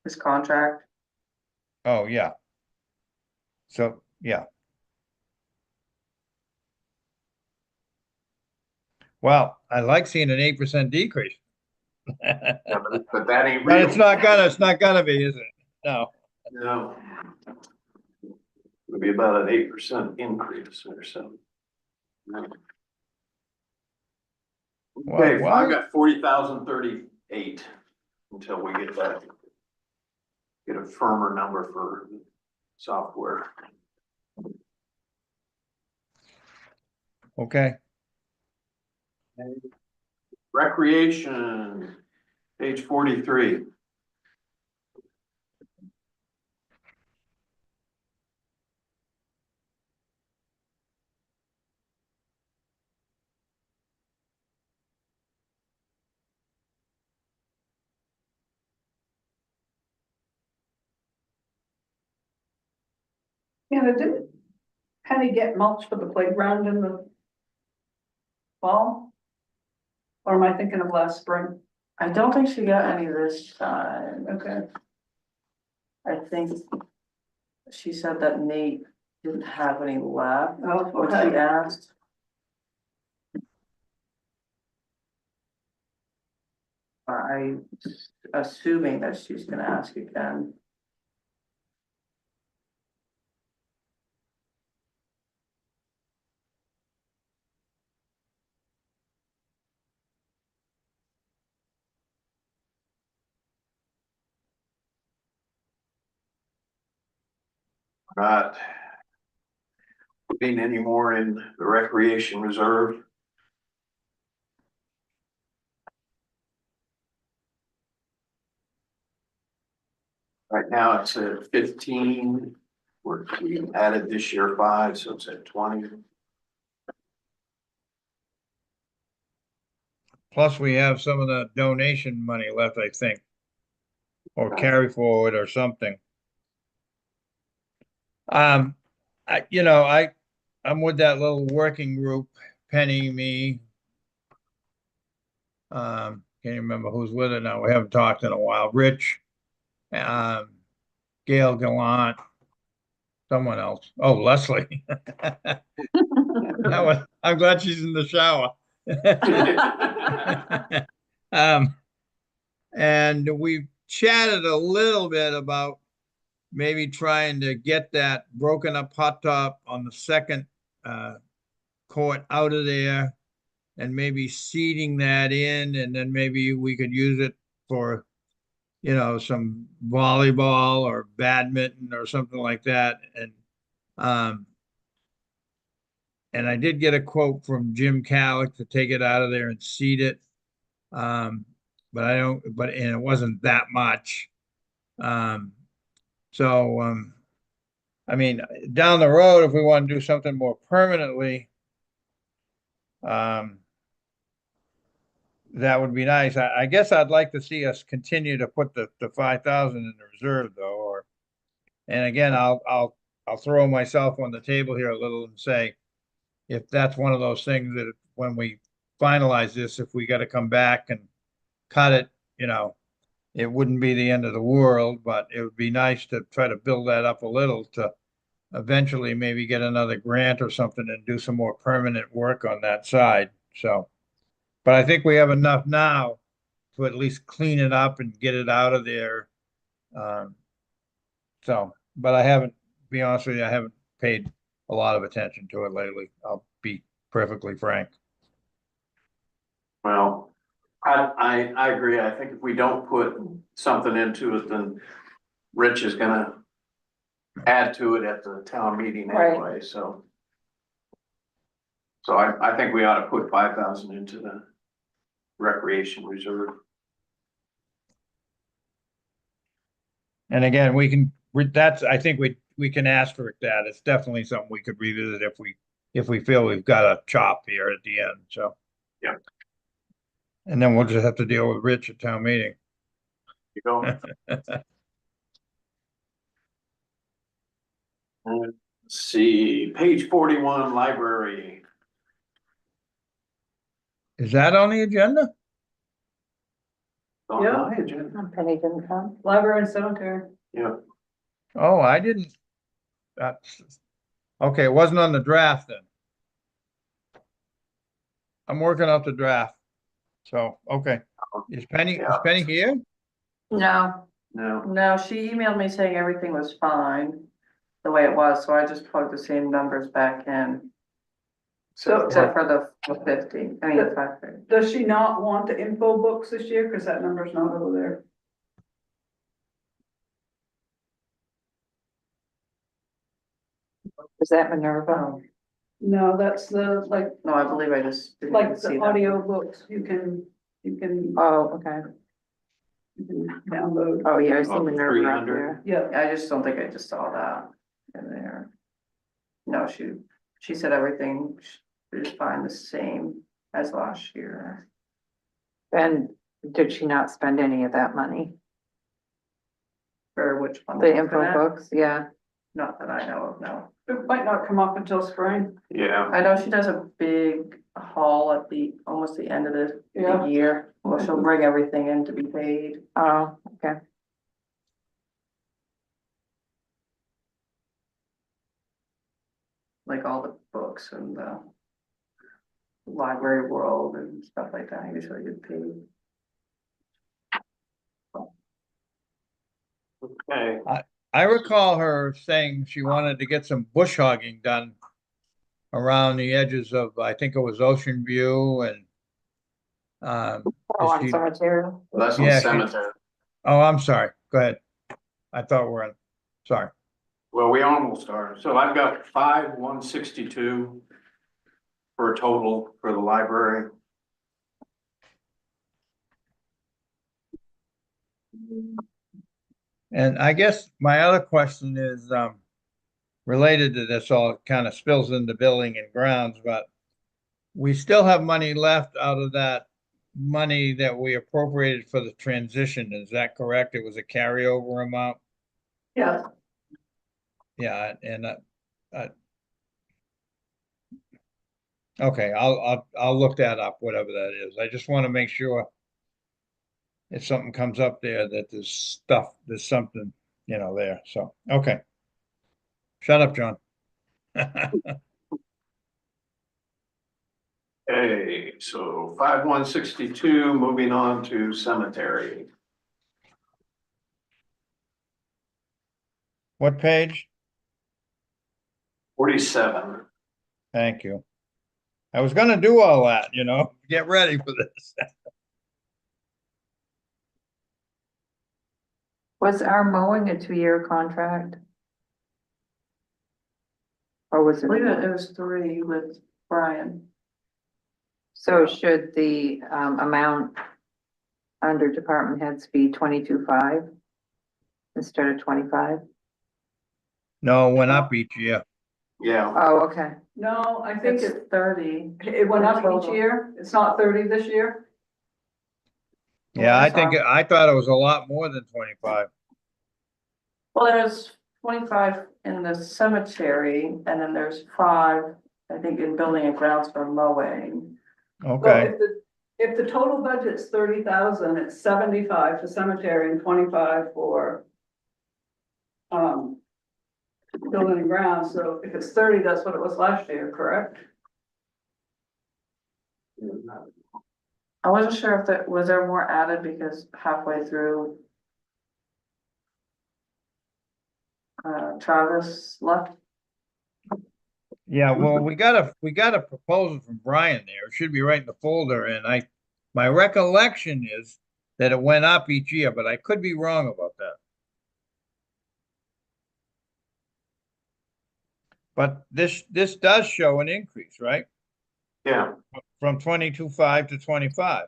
his contract. Oh, yeah. So, yeah. Well, I like seeing an 8% decrease. Yeah, but that ain't But real. it's not gonna be, is it? No. No. It'll be about an 8% increase or so. No. Well, Okay, why- I've got 40,038 until we get that. Get a firmer number for software. Okay, Recreation, page 43. Yeah, didn't Penny get mulch for the playground in the fall? Or am I thinking of last spring? I don't think she got any this time. Okay. I think she said that Nate didn't have any left, Oh, when she okay. asked. I'm assuming that she's gonna ask again. Not putting any more in the recreation reserve. Right now it's at 15. We added this year 5, so it's at 20. plus we have some of the donation money left, I think. Or carry forward or something. I'm with that little working group, Penny, me. Can't remember who's with it now. We haven't talked in a while. Rich, um, Gail Gallant, someone else. Oh, Leslie. I'm glad she's in the shower. And we chatted a little bit about maybe trying to get that broken up hot top on the second court out of there and maybe seeding that in, and then maybe we could use it for, some volleyball or badminton or something like that. Um, and I did get a quote from Jim Calick to take it out of there and seed it. But and it wasn't that much. Um, so, I mean, down the road, if we want to do something more permanently, that would be nice. I guess I'd like to see us continue to put the 5,000 in the reserve though, and again, I'll throw myself on the table here a little and say, if that's one of those things that when we finalize this, if we got to come back and cut it, it wouldn't be the end of the world, but it would be nice to try to build that up a little to eventually maybe get another grant or something and do some more permanent work on that side. So, but I think we have enough now to at least clean it up and get it out of there. Um, so, but I haven't, to be honest with you, I haven't paid a lot of attention to it lately. I'll be perfectly frank. Well, I agree. I think if we don't put something into it, then Rich is gonna add to it at the town meeting Right. anyway, so. So I think we ought to put 5,000 into the recreation reserve. And again, that's, I think we can ask for that. It's definitely something we could revisit if we feel we've got a chop here at the end, so. Yeah. And then we'll just have to deal with Rich at town meeting. You go. Let's see, page 41, library. Is that on the agenda? On Yeah. my agenda. Penny didn't come. Library and cemetery. Yeah, Oh, I didn't. That's, okay, it wasn't on the draft then. I'm working out the draft. So, okay. Is Yeah. Penny here? No, no, no, she emailed me saying everything was fine the way it was, so I just plugged the same numbers back in. So, Except for the 50, I mean, the 550. does she not want the info books this year? Cause that number's not over there. Is that Minerva? No, that's the, like, No, I believe I just didn't like even see the that. audio books, you can Oh, okay. download. Oh, yeah, I see Oh, Minerva up 300. there. Yeah, I just don't think I just saw that in there. No, she said everything is fine, the same as last year. And did she not spend any of that money? For which one? The For info that? books, yeah. Not that I know of, no. it might not come up until spring. yeah, I know she does a big haul at almost the end of the Yeah. year. Well, she'll bring everything in to be paid. Oh, okay. Like all the books and the library world and stuff like that, usually get paid. okay, I recall her saying she wanted to get some bush hogging done around the edges of, I think it was Ocean View and Oh, is on she, cemetery. well, that's on Yeah, cemetery. oh, I'm sorry. Go ahead. I thought we're on, sorry. Well, we almost are, so I've got 5,162 for a total for the library. And I guess my other question is related to this, all kind of spills into building and grounds, but we still have money left out of that money that we appropriated for the transition. Is that correct? It was a carryover amount? Yeah, Yeah, and okay, I'll look that up, whatever that is. I just want to make sure if something comes up there that there's something, there. So, okay. Shut up, John. Okay, so 5,162, moving on to cemetery. What page? 47. Thank you. I was gonna do all that, get ready for this. Was our mowing a 2-year contract? Or was I it? believe it was 3 with Brian. So should the amount under department heads be 22,500 instead of 25? No, it went up each year. Yeah, Oh, okay. no, I think It's 30. it went up each Total. year. It's not 30 this year. Yeah, I I thought it was a lot more than 25. Well, there's 25 in the cemetery, and then there's 5, I think, in building and grounds for mowing. Well, Okay, if the total budget's 30,000, it's 75 for cemetery and 25 for building and grounds, so if it's 30, that's what it was last year, correct? I wasn't sure if was there more added because halfway through. Travis left. Yeah, well, we got a proposal from Brian there. It should be right in the folder, and my recollection is that it went up each year, but I could be wrong about that. But this does show an increase, right? Yeah, From 22.5 to 25.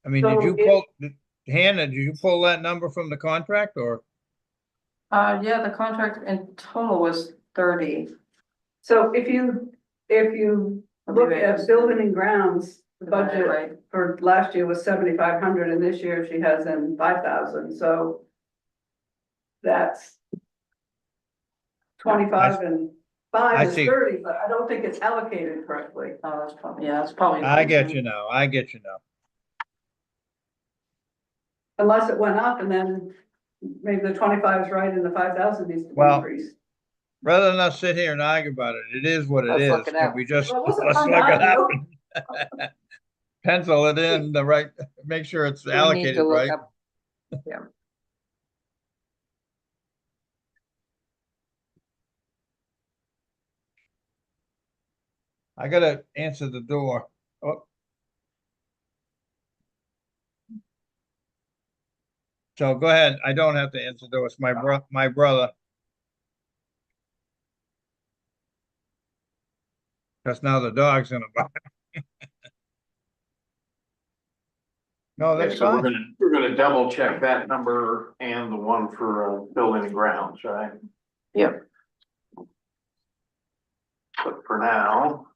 I mean, did So you it- pull, Hannah, did you pull that number from the contract or? Yeah, the contract in total was 30. So if you look at building and grounds, the budget Right, for last year was 7,500, and this year she has in 5,000, so that's 25 and I 5 is see. 30, but I don't think it's allocated correctly. oh, that's probably, yeah, that's probably. I get you now. I get you now. Unless it went up and then maybe the 25 is right and the 5,000 needs to be Well, increased. Rather than us sit here and argue about it, it is what it Let's is. look it Can up. we just, Well, it wasn't let's fun look to it up. argue. Pencil it in the right, make sure it's We need to allocated look right. up- Yeah. I gotta answer the door. Oh. So go ahead. I don't have to answer the door. It's my brother. Because now the dog's gonna bark. No, okay, that's so fine. we're gonna double check that number and the one for building and grounds, right? Yep. But for now.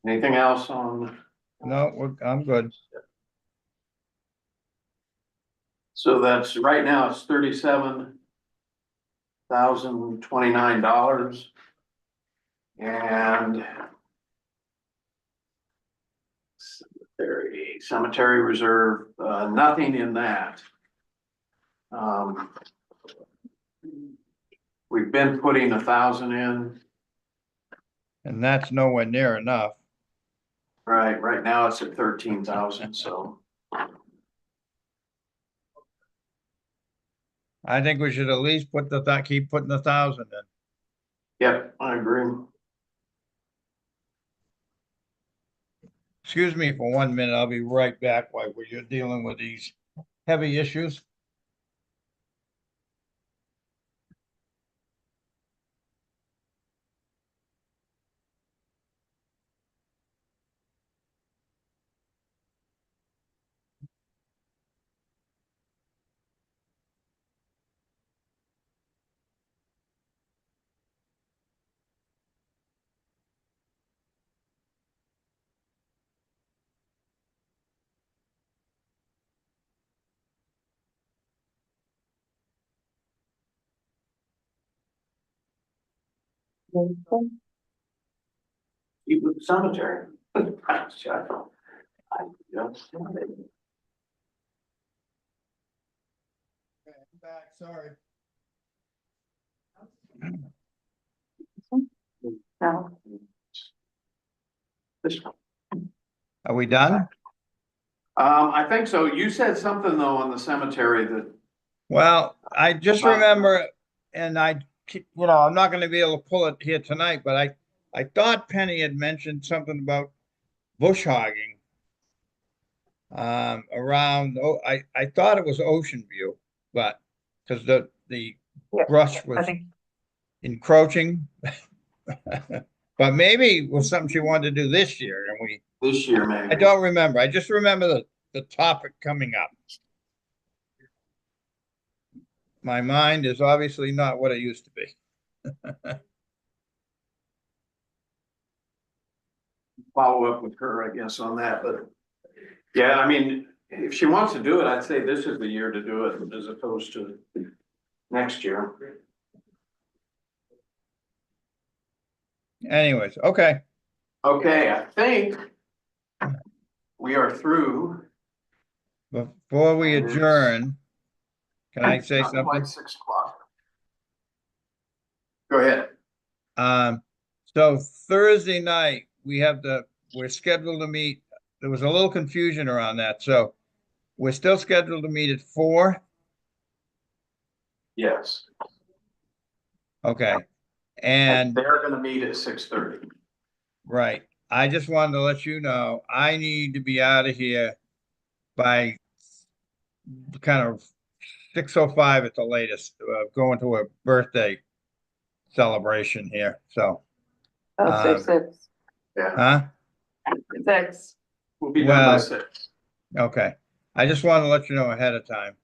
Anything else on? No, I'm good. So that's, right now it's $37,029. And cemetery reserve, nothing in that. We've been putting 1,000 in, And that's nowhere near enough. right now it's at 13,000, so. I think we should at least keep putting 1,000 in. Yep, I agree. Excuse me for 1 minute. I'll be right back while you're dealing with these heavy issues. Keep with the cemetery. I'm back, sorry. No. Are we done? I think so. You said something though on the cemetery that, Well, I just Wow. remember, and I'm not gonna be able to pull it here tonight, but I thought Penny had mentioned something about bush hogging. Around, I thought it was Ocean View, but, because the Yeah, brush I was think, encroaching. But maybe it was something she wanted to do this year, and this year I maybe. don't remember. I just remember the topic coming up. My mind is obviously not what it used to be. Follow up with her, I guess, on that, but. Yeah, I mean, if she wants to do it, I'd say this is the year to do it as opposed to next year. Anyways, okay. Okay, I think we are through. Before we And it's adjourn, can I say not something? quite 6 o'clock. Go ahead. So Thursday night, we're scheduled to meet. There was a little confusion around that, so we're still scheduled to meet at 4. Yes, Okay. and And they're gonna meet at 6:30. right, I just wanted to let you know, I need to be out of here by kind of 6:05 at the latest, going to a birthday celebration here, so, Oh, 6, Yeah, huh? 6. we'll be done by Well, 6. okay. I just wanted to let you know ahead of time.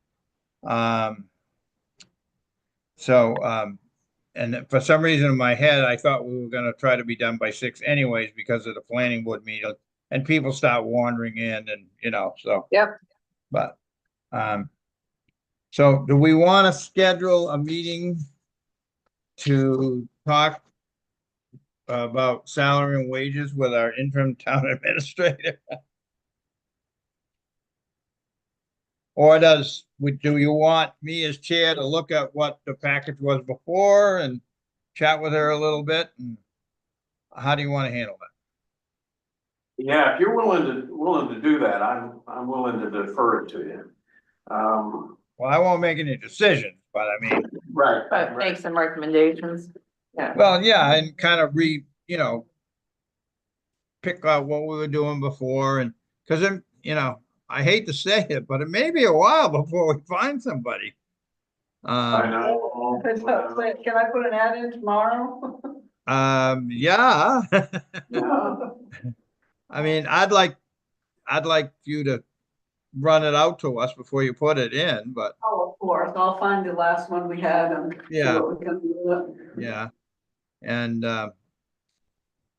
And for some reason in my head, I thought we were gonna try to be done by 6 anyways because of the planning board meeting. And people start wandering in and, so. Yep. But, so do we want to schedule a meeting to talk about salary and wages with our interim town administrator? Or do you want me as chair to look at what the package was before and chat with her a little bit? And how do you want to handle that? Yeah, if you're willing to do that, I'm willing to defer it to you. Well, I won't make any decisions, but I mean, Right. But make some recommendations. Yeah. well, yeah, and kind of pick out what we were doing before and, because then, I hate to say it, but it may be a while before we find somebody. I know. Can I put an ad in tomorrow? Yeah. Yeah. I mean, I'd like you to run it out to us before you put it in, but Oh, of course, I'll find the last one we had and see Yeah. what we can do with it. yeah. And,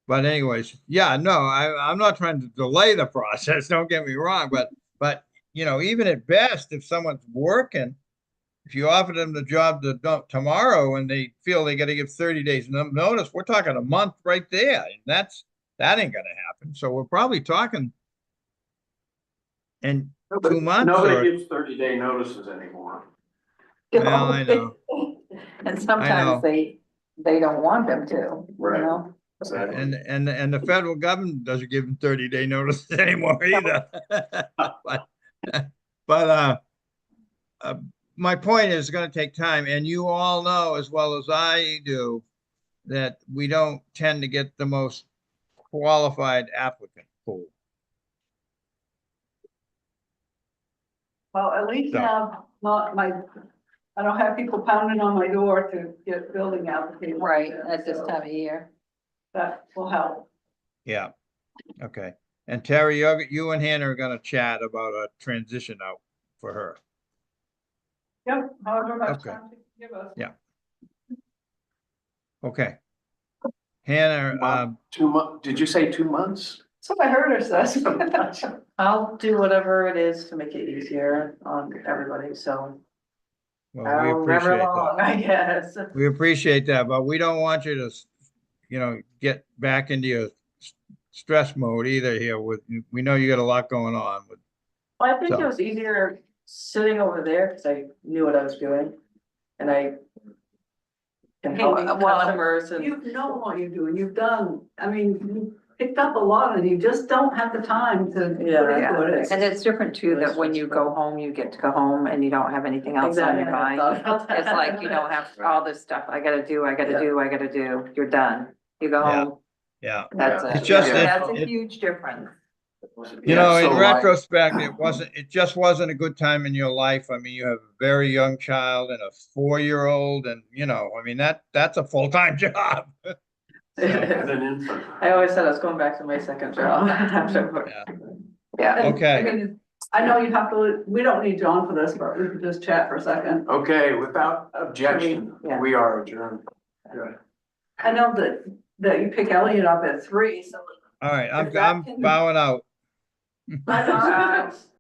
but anyways, yeah, no, I'm not trying to delay the process, don't get me wrong, but, even at best, if someone's working, if you offer them the job tomorrow and they feel they got to give 30 days notice, we're talking a month right there. And that ain't gonna happen. So we're probably talking in 2 months Nobody or, gives 30-day notices anymore. well, I know. And sometimes they don't want them to, you Right. know? Exactly. And the federal government doesn't give them 30-day notices anymore either. But my point is it's going to take time, and you all know as well as I do that we don't tend to get the most qualified applicant pool. Well, at least So. now, I don't have people pounding on my door to get building applications. Right, at this time of year. That will help. Yeah. Okay. And Terry, you and Hannah are going to chat about a transition out for her. Yep, however much Okay. time you give us. Yeah. Okay. Hannah, 2 months, did you say 2 months? That's what I heard her say. I'll do whatever it is to make it easier on everybody, so well, we however appreciate that. long, I guess. We appreciate that, but we don't want you to, get back into your stress mode either here we know you got a lot going on with. Well, I think So. it was easier sitting over there because I knew what I was doing. And I can help Well, well, customers and, You've known what you're doing, you've done, I mean, you picked up a lot and you just don't have the time to put Yeah. into it. And it's different too, that when you go home, you get to go home and you don't have anything else on exactly. your I mind. thought about that. It's like you don't have all this stuff, I gotta do, you're done. You go Yeah. home, Yeah. that's Yeah. it. It's just That's that a huge difference. in retrospect, it just wasn't a good time in your life. I mean, you have a very young child and a 4-year-old and, I mean, that's a full-time job. And an infant. I always said I was going back to my second job after. Yeah. And, Okay. I mean, I know you have to, we don't need John for this, but we could just chat for a second. Okay, without objection, Yeah. we are adjourned. Good. I know that you pick Elliot up at 3, so. All right, If that I'm can- bowing out. I know,